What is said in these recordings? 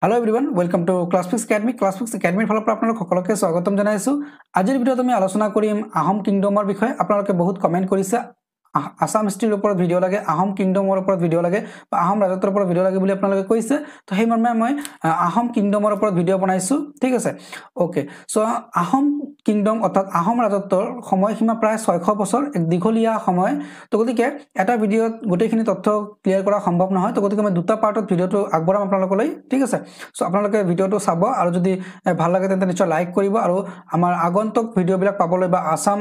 Hello everyone, welcome to Classfix Academy. Classfix Academy ফালৰ পৰা আপোনালোক সকলোকে স্বাগতম জনাইছো। আজিৰ ভিডিঅ'ত আমি আলোচনা কৰিম আহোম কিংডমৰ বিষয়ে। আপোনালোকে বহুত কমেন্ট কৰিছে আসাম হিষ্ট্ৰীৰ ওপৰত ভিডিঅ' লাগে, আহোম কিংডমৰ ওপৰত ভিডিঅ' লাগে বা আহোম ৰাজত্বৰ ওপৰত ভিডিঅ' লাগে বুলি আপোনালোকে কৈছে। তো সেই মৰ্মে মই আহোম কিংডমৰ ওপৰত ভিডিঅ' বনাইছো, ঠিক আছে। ওকে, সো আহোম কিংডম অৰ্থাৎ আহোম ৰাজত্বৰ সময়সীমা প্ৰায় 600 বছৰ, এক দীঘলীয়া সময়। তো গতিকে এটা ভিডিঅ'ত গোটেইখিনি তথ্য ক্লিয়াৰ কৰা সম্ভৱ নহয়। তো গতিকে মই দুটা পাৰ্টত ভিডিঅ'টো আগবঢ়াম আপোনালোকলৈ, ঠিক আছে। সো আপোনালোকে ভিডিঅ'টো চাব আৰু যদি ভাল লাগে তেন্তে নিশ্চয় লাইক কৰিব আৰু আমাৰ আগন্তুক ভিডিঅ'বিলাক পাবলৈ বা আসাম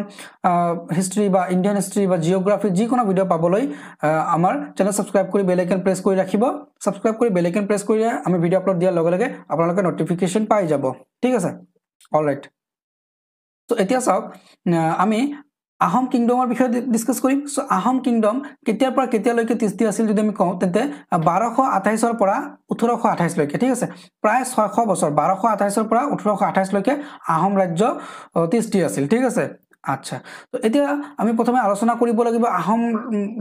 হিষ্ট্ৰী বা ইণ্ডিয়ান হিষ্ট্ৰী বা জিঅ'গ্ৰাফি যিকোনো ভিডিঅ' পাবলৈ আমাৰ চেনেল সাবস্ক্ৰাইব কৰি বেল আইকন প্ৰেছ কৰি ৰাখিব। সাবস্ক্ৰাইব কৰি বেল আইকন প্ৰেছ কৰিলে আমি ভিডিঅ' আপলোড দিয়াৰ লগে লগে আপোনালোকে নটিফিকেশ্যন পাই যাব, ঠিক আছে। অলৰাইট, তো এতিয়া চাওক আমি আহোম কিংডমৰ বিষয়ে ডিসকাস কৰিম। সো আহোম কিংডম কেতিয়াৰ পৰা কেতিয়ালৈকে তিষ্ঠি আছিল যদি আমি কওঁ তেন্তে 1228 ৰ পৰা 1828 লৈকে, ঠিক আছে। প্ৰায় 600 বছৰ, 1228 ৰ পৰা 1828 লৈকে আহোম ৰাজ্য তিষ্ঠি আছিল, ঠিক আছে। আচ্ছা, তো এতিয়া আমি প্ৰথমে আলোচনা কৰিব লাগিব আহোম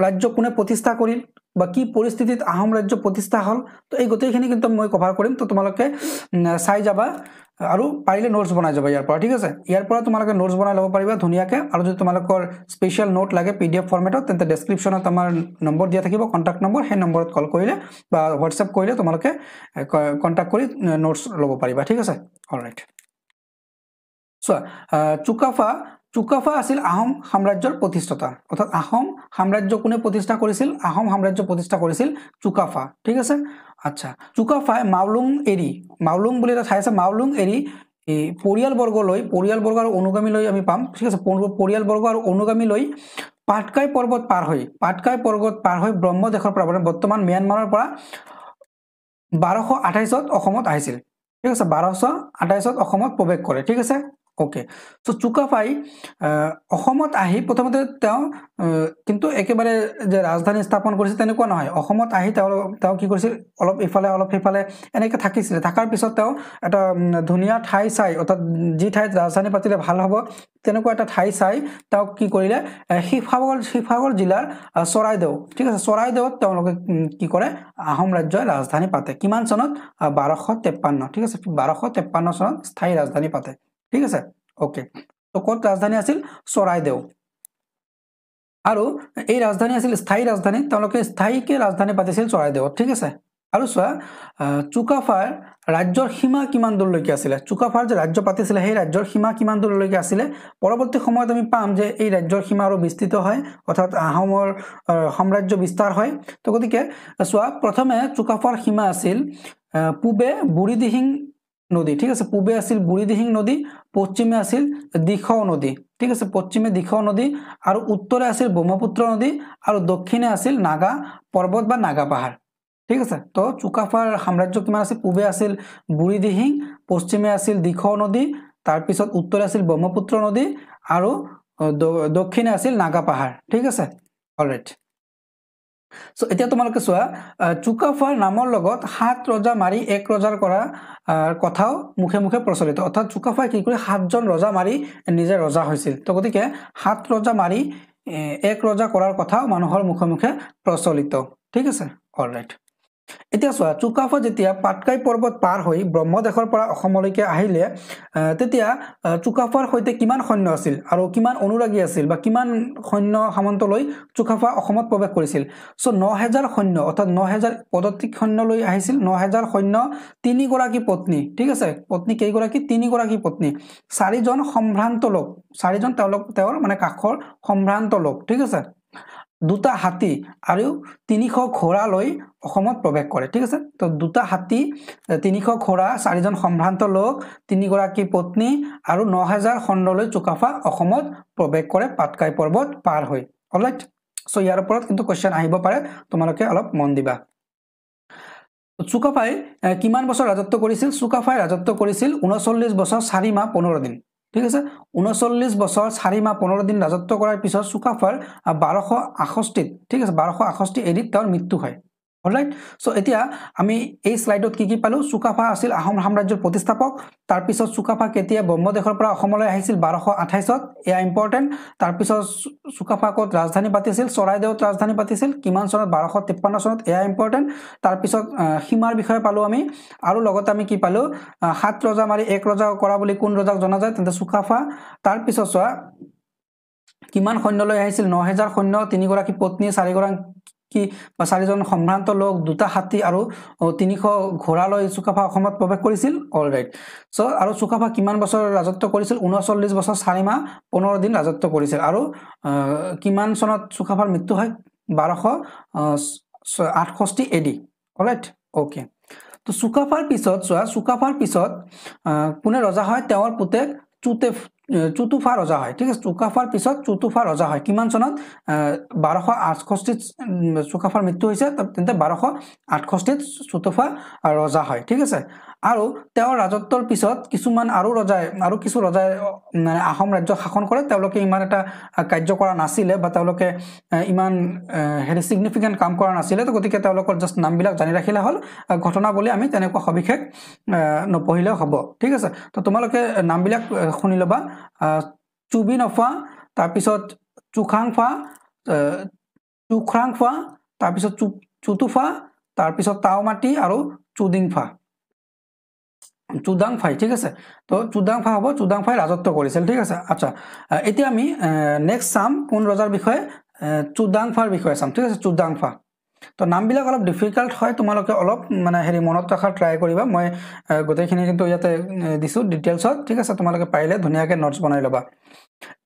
ৰাজ্য কোনে প্ৰতিষ্ঠা কৰিল বা কি পৰিস্থিতিত আহোম ৰাজ্য প্ৰতিষ্ঠা হল। তো এই গোটেইখিনি কিন্তু মই কভাৰ কৰিম। তো তোমালোকে চাই যাবা আৰু পাৰিলে নোটস বনাই যাবা ইয়াৰ পৰা, ঠিক আছে। ইয়াৰ পৰা তোমালোকে নোটস বনাই ল'ব পাৰিবা ধুনীয়াকৈ। আৰু যদি তোমালোকৰ স্পেচিয়েল নোট লাগে PDF ফৰ্মেটত তেন্তে ডেছক্ৰিপশ্যনত আমাৰ নম্বৰ দিয়া থাকিব, কণ্টেক্ট নম্বৰ। সেই নম্বৰত কল কৰিলে বা হোৱাটছএপ কৰিলে তোমালোকে কণ্টেক্ট কৰি নোটস ল'ব পাৰিবা, ঠিক আছে। অলৰাইট, চোৱা চুকাফা আছিল আহোম সাম্ৰাজ্যৰ প্ৰতিষ্ঠাতা, অৰ্থাৎ আহোম সাম্ৰাজ্য কোনে প্ৰতিষ্ঠা কৰিছিল? আহোম সাম্ৰাজ্য প্ৰতিষ্ঠা কৰিছিল চুকাফা, ঠিক আছে। আচ্ছা, চুকাফাই মাউলুং বুলি এটা ঠাই আছে, মাউলুং এৰি পৰিয়ালবৰ্গ আৰু অনুগামী লৈ আমি পাম, ঠিক আছে। পৰিয়ালবৰ্গ আৰু অনুগামী লৈ পাটকাই পৰ্বত পাৰ হৈ ব্ৰহ্মদেশৰ পৰা বৰ্তমান ম্যানমাৰৰ পৰা 1228ত অসমত আহিছিল, ঠিক আছে। 1228ত অসমত প্ৰৱেশ কৰে, ঠিক আছে। ওকে, সো চুকাফাই অসমত আহি প্ৰথমতে তেওঁ কিন্তু একেবাৰে যে ৰাজধানী স্থাপন কৰিছিল তেনেকুৱা নহয়। অসমত আহি তেওঁ কি কৰিছিল, অলপ ইফালে অলপ সেইফালে এনেকৈ থাকিছিলে। থকাৰ পিছত তেওঁ এটা ধুনীয়া ঠাই চাই, অৰ্থাৎ যি ঠাইত ৰাজধানী পাতিলে ভাল হ'ব তেনেকুৱা এটা ঠাই চাই তেওঁ কি কৰিলে, শিৱসাগৰ জিলাৰ চৰাইদেউ, ঠিক আছে, চৰাইদেউত তেওঁলোকে কি কৰে, আহোম ৰাজ্যই ৰাজধানী পাতে। কিমান চনত? 1253, ঠিক আছে। 1253 চনত স্থায়ী ৰাজধানী পাতে, ঠিক আছে। ওকে, তো ক'ত ৰাজধানী আছিল? চৰাইদেউ। আৰু এই ৰাজধানী আছিল স্থায়ী ৰাজধানী, তেওঁলোকে স্থায়ীকে ৰাজধানী পাতিছিল চৰাইদেউত, ঠিক আছে। আৰু চোৱা চুকাফাৰ ৰাজ্যৰ সীমা কিমান দূৰলৈকে আছিলে? চুকাফাৰ যে ৰাজ্য পাতিছিলে সেই ৰাজ্যৰ সীমা কিমান দূৰলৈকে আছিলে? পৰৱৰ্তী সময়ত আমি পাম যে এই ৰাজ্যৰ সীমা আৰু বিস্তৃত হয়, অৰ্থাৎ আহোমৰ সাম্ৰাজ্য বিস্তাৰ হয়। তো গতিকে চোৱা, প্ৰথমে চুকাফাৰ সীমা আছিল পূবে বুঢ়ীদিহিং নদী, ঠিক আছে। পূবে আছিল বুঢ়ীদিহিং নদী, পশ্চিমে আছিল দিখৌ নদী, ঠিক আছে। পশ্চিমে দিখৌ নদী আৰু উত্তৰে আছিল ব্ৰহ্মপুত্ৰ নদী আৰু দক্ষিণে আছিল নাগা পৰ্বত বা নাগা পাহাৰ, ঠিক আছে। তো চুকাফাৰ সাম্ৰাজ্য কিমান আছিল? পূবে আছিল বুঢ়ীদিহিং, পশ্চিমে আছিল দিখৌ নদী, তাৰপিছত উত্তৰে আছিল ব্ৰহ্মপুত্ৰ নদী আৰু দক্ষিণে আছিল নাগা পাহাৰ, ঠিক আছে। অলৰাইট, সো এতিয়া তোমালোকে চোৱা চুকাফাৰ নামৰ লগত 7 ৰজা মাৰি 1 ৰজাৰ কৰা কথাও মুখে মুখে প্ৰচলিত, অৰ্থাৎ চুকাফাই কি কৰি 7জন ৰজা মাৰি নিজে ৰজা হৈছিল। তো গতিকে 7 ৰজা মাৰি 1 ৰজা কৰাৰ কথাও মানুহৰ মুখে মুখে প্ৰচলিত, ঠিক আছে। অলৰাইট, এতিয়া চোৱা চুকাফা যেতিয়া পাটকাই পৰ্বত পাৰ হৈ ব্ৰহ্মদেশৰ পৰা অসমলৈকে আহিলে তেতিয়া চুকাফাৰ সৈতে কিমান সৈন্য আছিল আৰু কিমান অনুৰাগী আছিল বা কিমান সৈন্য সামন্ত লৈ চুকাফা অসমত প্ৰৱেশ কৰিছিল? সো 9000 সৈন্য, অৰ্থাৎ 9000 পদাতিক সৈন্য লৈ আহিছিল। 9000 সৈন্য, 3 গৰাকী পত্নী, ঠিক আছে। পত্নী কেইগৰাকী? 3 গৰাকী পত্নী, 4জন সম্ভ্ৰান্ত লোক, 4জন তেওঁৰ মানে কাষৰ সম্ভ্ৰান্ত লোক, ঠিক আছে। 2টা হাতী আৰু 300 ঘোঁৰা লৈ অসমত প্ৰৱেশ কৰে, ঠিক আছে। তো 2টা হাতী, 300 ঘোঁৰা, 4জন সম্ভ্ৰান্ত লোক, 3 গৰাকী পত্নী আৰু 9000 সৈন্য লৈ চুকাফা অসমত প্ৰৱেশ কৰে পাটকাই পৰ্বত পাৰ হৈ। অলৰাইট, সো ইয়াৰ ওপৰত কিন্তু কোৱেশ্চন আহিব পাৰে, তোমালোকে অলপ মন দিবা। চুকাফাই কিমান বছৰ ৰাজত্ব কৰিছিল? চুকাফাই ৰাজত্ব কৰিছিল 39 বছৰ 4 মাহ 15 দিন, ঠিক আছে। 39 বছৰ 4 মাহ 15 দিন ৰাজত্ব কৰাৰ পিছত চুকাফাৰ 1268, ঠিক আছে, 1268 এৰিত তেওঁৰ মৃত্যু হয়। অলৰাইট সো এতিয়া আমি এই স্লাইডত কি পালো চুকাফা আছিল আহোম সাম্ৰাজ্যৰ প্ৰতিষ্ঠাপক তাৰ পিছত চুকাফা কেতিয়া ব্ৰহ্মদেশৰ পৰা অসমলৈ আহিছিল 1228ত এয়া ইম্পৰ্টেন্ট তাৰ পিছত চুকাফা ক'ত ৰাজধানী পাতিছিল চৰাইদেউত ৰাজধানী পাতিছিল কিমান চনত 1253 চনত এয়া ইম্পৰ্টেন্ট তাৰ পিছত সীমাৰ বিষয়ে পালো আমি আৰু লগতে আমি কি পালো সাত ৰজা মাৰি এক ৰজা কৰা বুলি কোন ৰজাক জনা যায় তেন্তে চুকাফা তাৰ পিছত চোৱা কিমান সৈন্যলৈ আহিছিল 9000 সৈন্য তিনিগৰাকী পত্নী চাৰিগৰাকী বা চাৰিজন সম্ভ্ৰান্ত লোক দুটা হাতী আৰু 300 ঘোঁৰা লৈ চুকাফা অসমত প্ৰৱেশ কৰিছিল অলৰাইট সো আৰু চুকাফা কিমান বছৰ ৰাজত্ব কৰিছিল 39 বছৰ 4 মাহ 15 দিন ৰাজত্ব কৰিছিল আৰু কিমান চনত চুকাফাৰ মৃত্যু হয় 1268 এডি অলৰাইট ওকে তো চুকাফাৰ পিছত চোৱা চুকাফাৰ পিছত কোনে ৰজা হয় তেওঁৰ পুতেক চুতুফা ৰজা হয় ঠিক আছে চুকাফাৰ পিছত চুতুফা ৰজা হয় কিমান চনত 1268 চুকাফাৰ মৃত্যু হৈছে তেন্তে 1268 চুতুফা ৰজা হয় ঠিক আছে আৰু তেওঁৰ ৰাজত্বৰ পিছত কিছুমান আৰু কিছু ৰজাই মানে আহোম ৰাজ্য শাসন কৰে তেওঁলোকে ইমান এটা কাৰ্য কৰা নাছিলে বা তেওঁলোকে ইমান হেৰি সিগনিফিকেন্ট কাম কৰা নাছিলে তো গতিকে তেওঁলোকৰ জাস্ট নামবিলাক জানি ৰাখিলে হ'ল ঘটনা বুলি আমি তেনেকুৱা সবিশেষ নপঢ়িলেও হ'ব ঠিক আছে তো তোমালোকে নামবিলাক শুনি ল'বা চুবিনফা তাৰ পিছত চুখাংফা চুখৰাংফা তাৰ পিছত চুতুফা তাৰ পিছত তাওমাটি আৰু চুদাংফাই ঠিক আছে তো চুদাংফা হ'ব চুদাংফাই ৰাজত্ব কৰিছিল ঠিক আছে আচ্ছা এতিয়া আমি নেক্সট চাম কোন ৰজাৰ বিষয়ে চুদাংফাৰ বিষয়ে চাম ঠিক আছে চুদাংফা তো নামবিলাক অলপ ডিফিকাল্ট হয় তোমালোকে অলপ মানে হেৰি মনত ৰাখাৰ ট্ৰাই কৰিবা মই গোটেইখিনি কিন্তু ইয়াতে দিছো ডিটেইলছত ঠিক আছে তোমালোকে পাৰিলে ধুনীয়াকৈ নোটছ বনাই ল'বা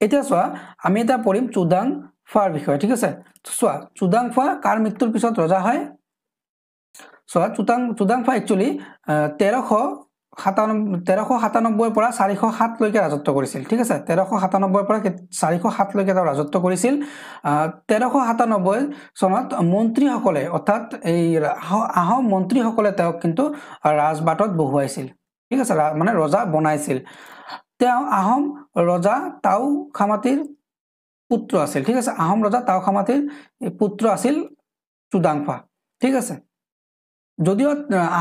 এতিয়া চোৱা আমি এটা পঢ়িম চুদাংফাৰ বিষয়ে ঠিক আছে চোৱা চুদাংফা কাৰ মৃত্যুৰ পিছত ৰজা হয় চোৱা চুদাংফা একচুৱেলি 1397 পৰা 407 লৈকে ৰাজত্ব কৰিছিল ঠিক আছে 1397 পৰা 407 লৈকে তেওঁ ৰাজত্ব কৰিছিল 1397 চনত মন্ত্ৰীসকলে অৰ্থাৎ এই আহোম মন্ত্ৰীসকলে তেওঁক কিন্তু ৰাজবাটত বহুৱাইছিল ঠিক আছে মানে ৰজা বনাইছিল তেওঁ আহোম ৰজা তাও খামাতিৰ পুত্ৰ আছিল ঠিক আছে আহোম ৰজা তাও খামাতিৰ পুত্ৰ আছিল চুদাংফা ঠিক আছে যদিও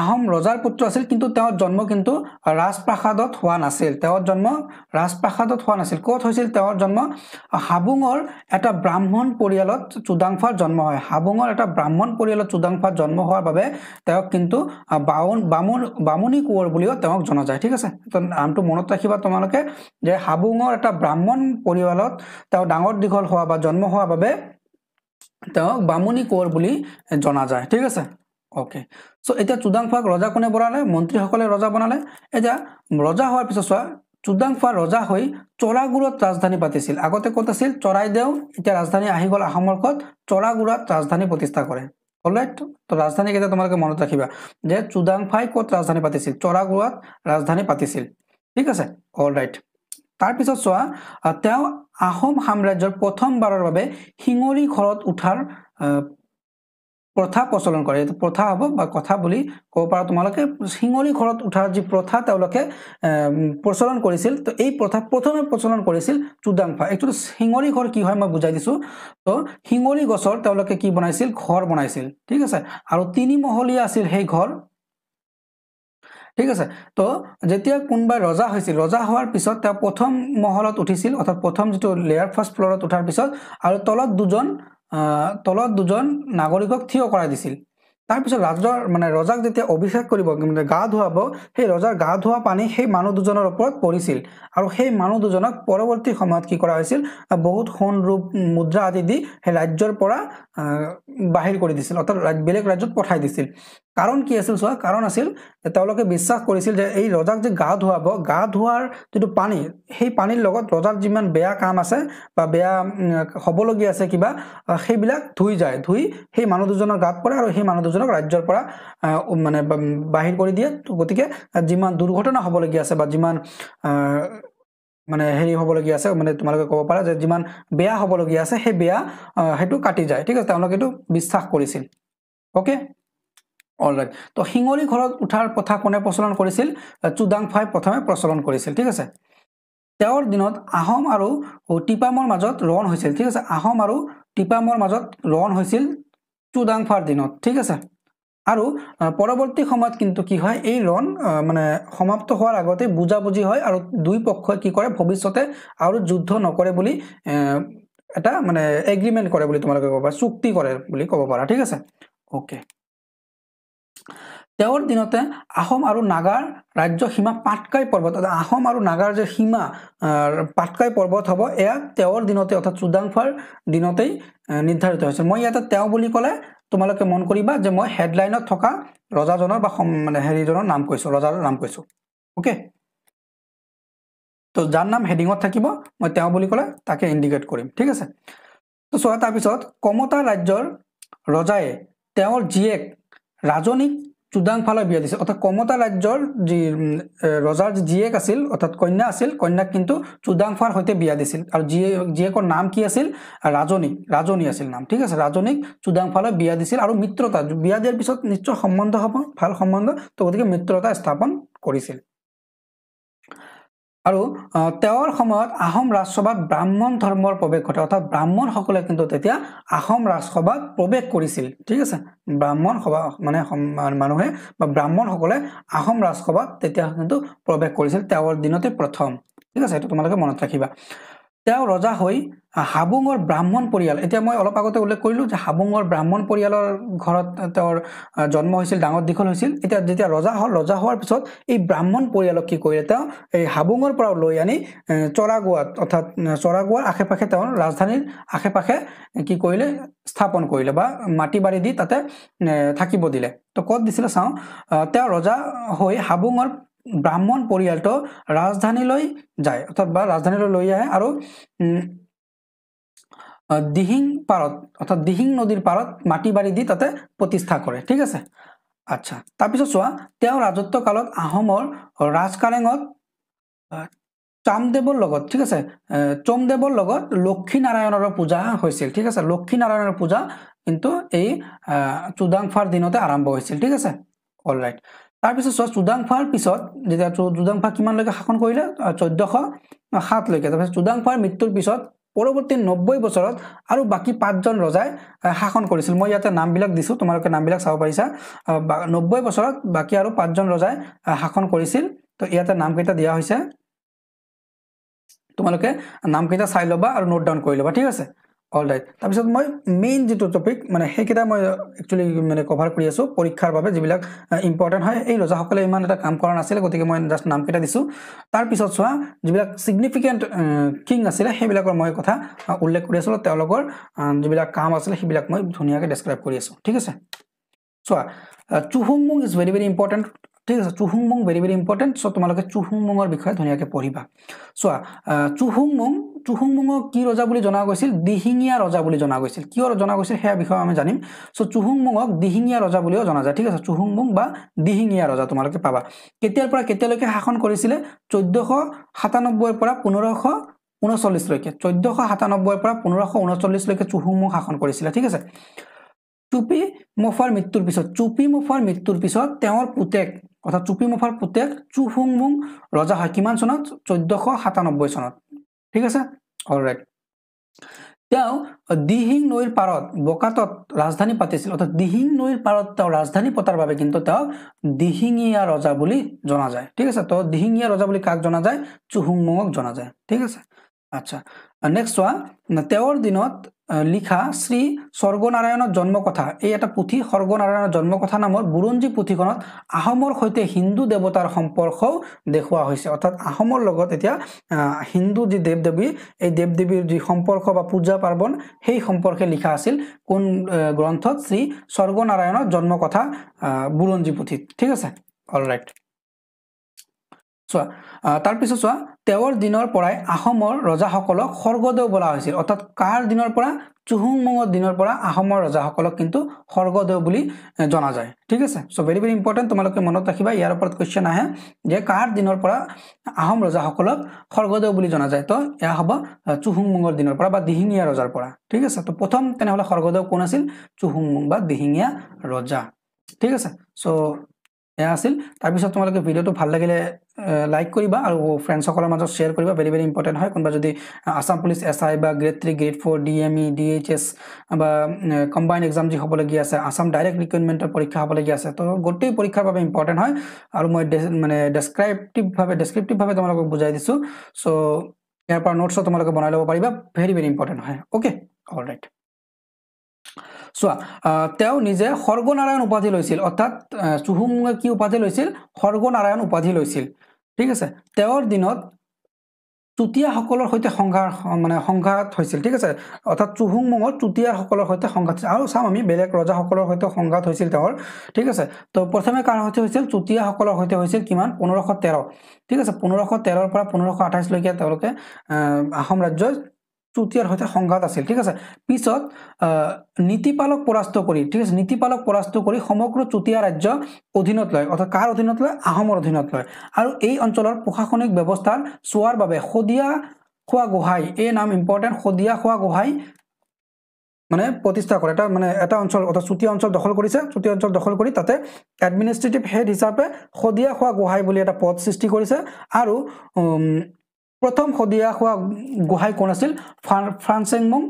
আহোম ৰজাৰ পুত্ৰ আছিল কিন্তু তেওঁৰ জন্ম কিন্তু ৰাজপ্ৰাসাদত হোৱা নাছিল ক'ত হৈছিল তেওঁৰ জন্ম হাবুঙৰ এটা ব্ৰাহ্মণ পৰিয়ালত চুদাংফাৰ জন্ম হয় হাবুঙৰ এটা ব্ৰাহ্মণ পৰিয়ালত চুদাংফাৰ জন্ম হোৱাৰ বাবে তেওঁক কিন্তু বামুণী কোঁৱৰ বুলিও তেওঁক জনা যায় ঠিক আছে তো নামটো মনত ৰাখিবা তোমালোকে যে হাবুঙৰ এটা ব্ৰাহ্মণ পৰিয়ালত তেওঁ ডাঙৰ দীঘল হোৱা বা জন্ম হোৱাৰ বাবে তেওঁক বামুণী কোঁৱৰ বুলি জনা যায় ঠিক আছে ওকে সো এতিয়া চুদাংফাক ৰজা কোনে বনালে মন্ত্ৰীসকলে ৰজা বনালে এতিয়া ৰজা হোৱাৰ পিছত চোৱা চুদাংফা ৰজা হৈ চৰাগুৰত ৰাজধানী পাতিছিল আগতে ক'ত আছিল চৰাইদেউ এতিয়া ৰাজধানী আহি গ'ল আহোমৰ ক'ত চৰাগুৰত ৰাজধানী প্ৰতিষ্ঠা কৰে অলৰাইট তো ৰাজধানী কেইটা তোমালোকে মনত ৰাখিবা যে চুদাংফাই ক'ত ৰাজধানী পাতিছিল চৰাগুৰত ৰাজধানী পাতিছিল ঠিক আছে অলৰাইট তাৰ পিছত চোৱা তেওঁ আহোম সাম্ৰাজ্যৰ প্ৰথমবাৰৰ বাবে শিঙৰি ঘৰত উঠাৰ প্ৰথা প্ৰচলন কৰে এইটো প্ৰথা হ'ব বা কথা বুলি ক'ব পাৰা তোমালোকে শিঙৰি ঘৰত উঠাৰ যি প্ৰথা তেওঁলোকে প্ৰচলন কৰিছিল তো এই প্ৰথা প্ৰথমে প্ৰচলন কৰিছিল চুদাংফা একচুৱেলি শিঙৰি ঘৰ কি হয় মই বুজাই দিছো তো শিঙৰি গছৰ তেওঁলোকে কি বনাইছিল ঘৰ বনাইছিল ঠিক আছে আৰু 3 মহলীয়া আছিল সেই ঘৰ ঠিক আছে তো যেতিয়া কোনবাই ৰজা হৈছিল ৰজা হোৱাৰ পিছত তেওঁ প্ৰথম মহলত উঠিছিল অৰ্থাৎ প্ৰথম যেটো লেয়াৰ ফাৰ্ষ্ট ফ্লৰত উঠাৰ পিছত আৰু তলত দুজন নাগৰিকক থিয় কৰাই দিছিল তাৰ পিছত ৰজাক যেতিয়া অভিষেক কৰিব মানে গা ধুৱাব সেই ৰজাৰ গা ধোৱা পানী সেই মানুহ দুজনৰ ওপৰত পৰিছিল আৰু সেই মানুহ দুজনক পৰৱৰ্তী সময়ত কি কৰা হৈছিল বহুত সোণ ৰূপ মুদ্ৰা আদি দি সেই ৰাজ্যৰ পৰা বাহিৰ কৰি দিছিল অৰ্থাৎ বেলেগ ৰাজ্যত পঠাই দিছিল কাৰণ কি আছিল চোৱা কাৰণ আছিল তেওঁলোকে বিশ্বাস কৰিছিল যে এই ৰজাক যে গা ধোৱাৰ যেটো পানী সেই পানীৰ লগত ৰজাৰ যিমান বেয়া কাম আছে বা বেয়া হবলগীয়া আছে কিবা সেইবিলাক ধুই সেই মানুহ দুজনৰ গাত পৰে আৰু সেই মানুহ দুজনক ৰাজ্যৰ পৰা মানে বাহিৰ কৰি দিয়ে গতিকে যিমান দুৰ্ঘটনা হবলগীয়া আছে বা যিমান মানে হেৰি হবলগীয়া আছে মানে তোমালোকে ক'ব পাৰা যে যিমান বেয়া হবলগীয়া আছে সেই বেয়া হেতু কাটি যায় ঠিক আছে তেওঁলোকে এটো বিশ্বাস কৰিছিল ওকে অলৰাইট তো শিঙৰি ঘৰত উঠাৰ প্ৰথা কোনে প্ৰচলন কৰিছিল চুদাংফাই প্ৰথমে প্ৰচলন কৰিছিল ঠিক আছে তেওঁৰ দিনত আহোম আৰু টিপামৰ মাজত ৰণ হৈছিল ঠিক আছে আহোম আৰু টিপামৰ মাজত ৰণ হৈছিল চুদাংফাৰ দিনত ঠিক আছে আৰু পৰৱৰ্তী সময়ত কিন্তু কি হয় এই ঋণ মানে সমাপ্ত হোৱাৰ আগতে বুজাবুজি হয় আৰু দুই পক্ষই কি কৰে ভৱিষ্যতে আৰু যুদ্ধ নকৰে বুলি এটা মানে এগ্ৰিমেন্ট কৰে বুলি তোমালোকে ক'ব পাৰা চুক্তি কৰে বুলি ক'ব পাৰা ঠিক আছে ওকে তেওঁৰ দিনতে আহোম আৰু নাগাৰ ৰাজ্য সীমা পাটকাই পৰ্বত আহোম আৰু নাগাৰ যে সীমা পাটকাই পৰ্বত হ'ব এয়া তেওঁৰ দিনতে অৰ্থাৎ চুডাংফাৰ দিনতেই নিৰ্ধাৰিত হৈছিল মই ইয়াতে তেওঁ বুলি ক'লে তোমালোকে মন কৰিবা যে মই হেডলাইনত থকা ৰজাজনৰ বা মানে হেৰিজনৰ নাম কৈছো ৰজাৰ নাম কৈছো ওকে তো যাৰ নাম হেডিঙত থাকিব মই তেওঁ বুলি ক'লে তাকে ইণ্ডিকেট কৰিম ঠিক আছে তো চোৱা তাৰপিছত কমতা ৰাজ্যৰ ৰজায়ে তেওঁৰ জীয়েক ৰাজনীক চুডাংফালৈ বিয়া দিছিল অৰ্থাৎ কমতা ৰাজ্যৰ যি ৰজাৰ জীয়েক আছিল অৰ্থাৎ কন্যা আছিল কন্যাক কিন্তু চুডাংফাৰ সৈতে বিয়া দিছিল আৰু জীয়েকৰ নাম কি আছিল ৰাজনী আছিল নাম ঠিক আছে ৰাজনীক চুডাংফালৈ বিয়া দিছিল আৰু মিত্ৰতা বিয়া দিয়াৰ পিছত নিশ্চয় সম্বন্ধ হ'ব ভাল সম্বন্ধ তো গতিকে মিত্ৰতা স্থাপন কৰিছিল আৰু তেওঁৰ সময়ত আহোম ৰাজসভাত ব্ৰাহ্মণ ধৰ্মৰ প্ৰৱেশ ঘটে অৰ্থাৎ ব্ৰাহ্মণসকলে কিন্তু তেতিয়া আহোম ৰাজসভাত প্ৰৱেশ কৰিছিল ঠিক আছে ব্ৰাহ্মণ সভা মানে মানুহে বা ব্ৰাহ্মণসকলে আহোম ৰাজসভাত তেতিয়া কিন্তু প্ৰৱেশ কৰিছিল তেওঁৰ দিনতে প্ৰথম ঠিক আছে এটা তোমালোকে মনত ৰাখিবা তেওঁ ৰজা হৈ হাবুঙৰ ব্ৰাহ্মণ পৰিয়াল এতিয়া মই অলপ আগতে উল্লেখ কৰিলো যে হাবুঙৰ ব্ৰাহ্মণ পৰিয়ালৰ ঘৰত তেওঁৰ জন্ম হৈছিল ডাঙৰ দীঘল হৈছিল এতিয়া যেতিয়া ৰজা হোৱাৰ পিছত এই ব্ৰাহ্মণ পৰিয়ালক কি কৰিলে তেওঁ এই হাবুঙৰ পৰা লৈ আনি চৰাগুৱাত অৰ্থাৎ চৰাগুৱাৰ আশে-পাশে তেওঁৰ ৰাজধানীৰ আশে-পাশে কি কৰিলে স্থাপন কৰিলে বা মাটি বাৰী দি তাতে থাকিব দিলে তো ক'ত দিছিলে চাওঁ তেওঁ ৰজা হৈ হাবুঙৰ ব্ৰাহ্মণ পৰিয়ালটো ৰাজধানীলৈ যায় অৰ্থাৎ বা ৰাজধানীলৈ লৈ আহে আৰু দিহিং পাৰত অৰ্থাৎ দিহিং নদীৰ পাৰত মাটি বাৰী দি তাতে প্ৰতিষ্ঠা কৰে ঠিক আছে আচ্ছা তাৰপিছত চোৱা তেওঁ ৰাজত্ব কালত আহোমৰ ৰাজকাৰেঙত চামদেৱৰ লগত ঠিক আছে চমদেৱৰ লগত লক্ষী নাৰায়ণৰ পূজা হৈছিল ঠিক আছে লক্ষী নাৰায়ণৰ পূজা কিন্তু এই চুডাংফাৰ দিনতে আৰম্ভ হৈছিল ঠিক আছে অলৰাইট তাৰপিছত চোৱা চুডাংফাৰ পিছত যেতিয়া চুডাংফা কিমানলৈকে শাসন কৰিলে 1407 লৈকে তাৰপিছত চুডাংফাৰ মৃত্যুৰ পিছত পৰৱৰ্তী 90 বছৰত আৰু বাকি 5জন ৰজাই শাসন কৰিছিল মই ইয়াতে নামবিলাক দিছো তোমালোকে নামবিলাক চাব পাৰিছা 90 বছৰত বাকি আৰু 5জন ৰজাই শাসন কৰিছিল তো ইয়াতে নামকেইটা দিয়া হৈছে তোমালোকে নামকেইটা চাই লবা আৰু নোট ডাউন কৰি লবা ঠিক আছে অলৰাইট তাৰপিছত মই মেইন যেটো টপিক মানে হেকেটা মই একচুয়ালি মানে কভাৰ কৰি আছো পৰীক্ষাৰ বাবে যিবিলাক ইম্পৰ্টেন্ট হয় এই ৰজাসকলে ইমান এটা কাম কৰা নাছিল গতিকে মই জাস্ট নামকেইটা দিছো তাৰ পিছত চোৱা যিবিলাক সিগনিফিকেন্ট কিং আছিল হেবিলাকৰ মই কথা উল্লেখ কৰি আছো তেওঁলোকৰ যিবিলাক কাম আছিল হেবিলাক মই ধুনিয়াকৈ ডেসক্ৰাইব কৰি আছো ঠিক আছে চোৱা চুহুংমুং ইজ ভেৰি ভেৰি ইম্পৰ্টেন্ট ঠিক আছে চুহুংমুং ভেৰি ভেৰি ইম্পৰ্টেন্ট সো তোমালোকে চুহুংমুঙৰ বিষয়ে ধুনিয়াকৈ পঢ়িবা চোৱা চুহুংমুঙক কি ৰজা বুলি জনা গৈছিল দিহিঙীয়া ৰজা বুলি জনা গৈছিল কিয় জনা গৈছিল হেয়া বিষয়ে আমি জানিম সো চুহুংমুঙক দিহিঙীয়া ৰজা বুলিও জনা যায় ঠিক আছে চুহুংমুং বা দিহিঙীয়া ৰজা তোমালোকে পাবা কেতিয়াৰ পৰা কেতিয়ালৈকে শাসন কৰিছিল 1497 পৰা 1539 লৈকে 1497 পৰা 1539 লৈকে চুহুংমুং শাসন কৰিছিল ঠিক আছে চুপি মোফাৰ মৃত্যুৰ পিছত তেওঁৰ পুতেক অৰ্থাৎ চুপি মোফাৰ পুতেক চুহুংমুং ৰজা হয় কিমান চনত 1497 চনত ঠিক আছে অলৰাইট তেওঁ দিহিং নৈৰ পাৰত বকাতত ৰাজধানী পাতিছিল অৰ্থাৎ দিহিং নৈৰ পাৰত তেওঁ ৰাজধানী পতাৰ বাবে কিন্তু তেওঁ দিহিঙীয়া ৰজা বুলি জনা যায় ঠিক আছে তো দিহিঙীয়া ৰজা বুলি কাক জনা যায় চুহুংমুঙক জনা যায় ঠিক আছে আচ্ছা নেক্সট চোৱা তেওঁৰ দিনত লিখা শ্ৰী স্বৰ্গনাৰায়ণৰ জন্মকথা এই এটা পুথি স্বৰ্গনাৰায়ণৰ জন্মকথা নামৰ বুৰঞ্জী পুথিখনত আহোমৰ সৈতে হিন্দু দেৱতাৰ সম্পৰ্কও দেখুওৱা হৈছে অৰ্থাৎ আহোমৰ লগত এতিয়া হিন্দু যি দেৱ-দেৱী এই দেৱ-দেৱীৰ যি সম্পৰ্ক বা পূজা পাৰ্বণ সেই সম্পৰ্কে লিখা আছিল কোন গ্ৰন্থত শ্ৰী স্বৰ্গনাৰায়ণৰ জন্মকথা বুৰঞ্জী পুথিত ঠিক আছে অলৰাইট চোৱা তাৰ পিছত চোৱা তেওঁৰ দিনৰ পৰাই আহোমৰ ৰজাসকলক স্বৰ্গদেউ বোলা হৈছিল অৰ্থাৎ কাৰ দিনৰ পৰা চুহুংমুঙৰ দিনৰ পৰা আহোমৰ ৰজাসকলক কিন্তু স্বৰ্গদেউ বুলি জনা যায় ঠিক আছে সো ভেৰি ভেৰি ইম্পৰ্টেন্ট তোমালোকে মনত ৰাখিবা ইয়াৰ ওপৰত কোৱেশ্চন আহে যে কাৰ দিনৰ পৰা আহোম ৰজাসকলক স্বৰ্গদেউ বুলি জনা যায় তো এয়া হ'ব চুহুংমুঙৰ দিনৰ পৰা বা দিহিঙীয়া ৰজাৰ পৰা ঠিক আছে তো প্ৰথম তেনেহলে স্বৰ্গদেউ কোন আছিল চুহুংমুং বা দিহিঙীয়া ৰজা ঠিক আছে সো এয়া আছিল তাৰপিছত তোমালোকে ভিডিওটো ভাল লাগিলে লাইক কৰিবা আৰু ফ্ৰেণ্ডসকলৰ মাজত শ্বেয়াৰ কৰিবা ভেৰি ভেৰি ইম্পৰ্টেণ্ট হয় কোনোবা যদি আসাম পুলিচ SI বা গ্ৰেড 3 গ্ৰেড 4 DME DHS বা কম্বাইন এক্সাম যি হ'বলগীয়া আছে আসাম ডাইৰেক্ট ৰিক্ৰুইটমেণ্টৰ পৰীক্ষা হ'বলগীয়া আছে তো গোটেই পৰীক্ষাৰ বাবে ইম্পৰ্টেণ্ট হয় আৰু মই মানে ডেছক্ৰিপটিভভাৱে তোমালোকক বুজাই দিছোঁ চ' ইয়াৰ পৰা নোটছ তোমালোকে বনাই ল'ব পাৰিবা ভেৰি ভেৰি ইম্পৰ্টেণ্ট হয় অ'কে অল ৰাইট চোৱা তেওঁ নিজে সৰ্গনাৰায়ণ উপাধি লৈছিল অৰ্থাৎ চুহুংমুঙে কি উপাধি লৈছিল সৰ্গনাৰায়ণ উপাধি লৈছিল ঠিক আছে তেওঁৰ দিনত চুতীয়াসকলৰ সৈতে সংঘাত হৈছিল ঠিক আছে অৰ্থাৎ চুহুংমুঙৰ চুতীয়াসকলৰ সৈতে সংঘাত আৰু চাম আমি বেলেগ ৰজাসকলৰ সৈতে সংঘাত হৈছিল তেওঁৰ ঠিক আছে তো প্ৰথমে কাৰ সৈতে হৈছিল চুতীয়াসকলৰ সৈতে হৈছিল কিমান 1513 ঠিক আছে 1513 পৰা 1528 লৈকে তেওঁলোকে আহোম ৰাজ্যৰ চুতীয়াৰ সৈতে সংঘাত আছিল ঠিক আছে পিছত নীতিপালক পৰাস্ত কৰি ঠিক আছে নীতিপালক পৰাস্ত কৰি সমগ্ৰ চুতীয়া ৰাজ্য অধীনত লয় অৰ্থাৎ কাৰ অধীনত লয় আহোমৰ অধীনত লয় আৰু এই অঞ্চলৰ প্ৰশাসনিক ব্যৱস্থাৰ চোৱাৰ বাবে সদিয়া খোৱা গোহাঁই এই নাম ইম্পৰ্টেণ্ট সদিয়া খোৱা গোহাঁই মানে প্ৰতিষ্ঠা কৰে এটা অঞ্চল অৰ্থাৎ চুতীয়া অঞ্চল দখল কৰিছে চুতীয়া অঞ্চল দখল কৰি তাতে এডমিনিষ্ট্ৰেটিভ হেড হিচাপে সদিয়া খোৱা গোহাঁই বুলি এটা পদ সৃষ্টি কৰিছে আৰু প্ৰথম সদিয়া খোৱা গোহাঁই কোন আছিল ফ্ৰান্সেংমুং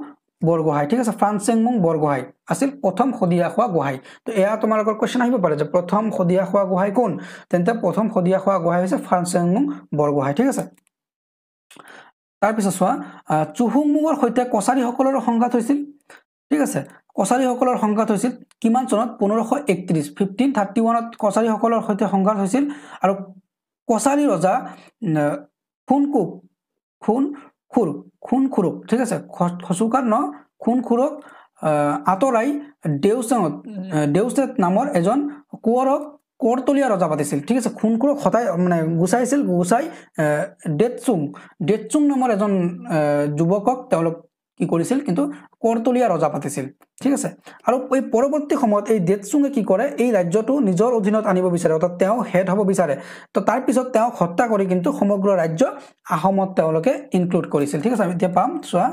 বৰগোহাঁই ঠিক আছে ফ্ৰান্সেংমুং বৰগোহাঁই আছিল প্ৰথম সদিয়া খোৱা গোহাঁই তো এয়া তোমালোকৰ কোৱেশ্চন আহিব পাৰে যে প্ৰথম সদিয়া খোৱা গোহাঁই কোন তেন্তে প্ৰথম সদিয়া খোৱা গোহাঁই হৈছে ফ্ৰান্সেংমুং বৰগোহাঁই ঠিক আছে তাৰপিছত চোৱা চুহুংমুঙৰ সৈতে কছাৰীসকলৰ সংঘাত হৈছিল ঠিক আছে কছাৰীসকলৰ সংঘাত হৈছিল কিমান চনত 1531 কছাৰীসকলৰ সৈতে সংঘাত হৈছিল আৰু কছাৰী ৰজা খুনখুৰুক ঠিক আছে খচুকাৰ ন খুনখুৰুক আঁতৰাই দেউচেট নামৰ এজন কোঁৱৰক কৰতলীয়া ৰজা পাতিছিল ঠিক আছে খুনখুৰুক হতাই মানে গুচাই ডেটচুং নামৰ এজন যুৱকক তেওঁলোক কি কৰিছিল কিন্তু কৰতলীয়া ৰজা পাতিছিল ঠিক আছে আৰু এই পৰৱৰ্তী সময়ত এই ডেটচুঙে কি কৰে এই ৰাজ্যটো নিজৰ অধীনত আনিব বিচাৰে অৰ্থাৎ তেওঁ হেড হ'ব বিচাৰে তো তাৰ পিছত তেওঁ হত্যা কৰি কিন্তু সমগ্ৰ ৰাজ্য আহোমত তেওঁলোকে ইনক্লুড কৰিছিল ঠিক আছে আমি এতিয়া পাম চোৱা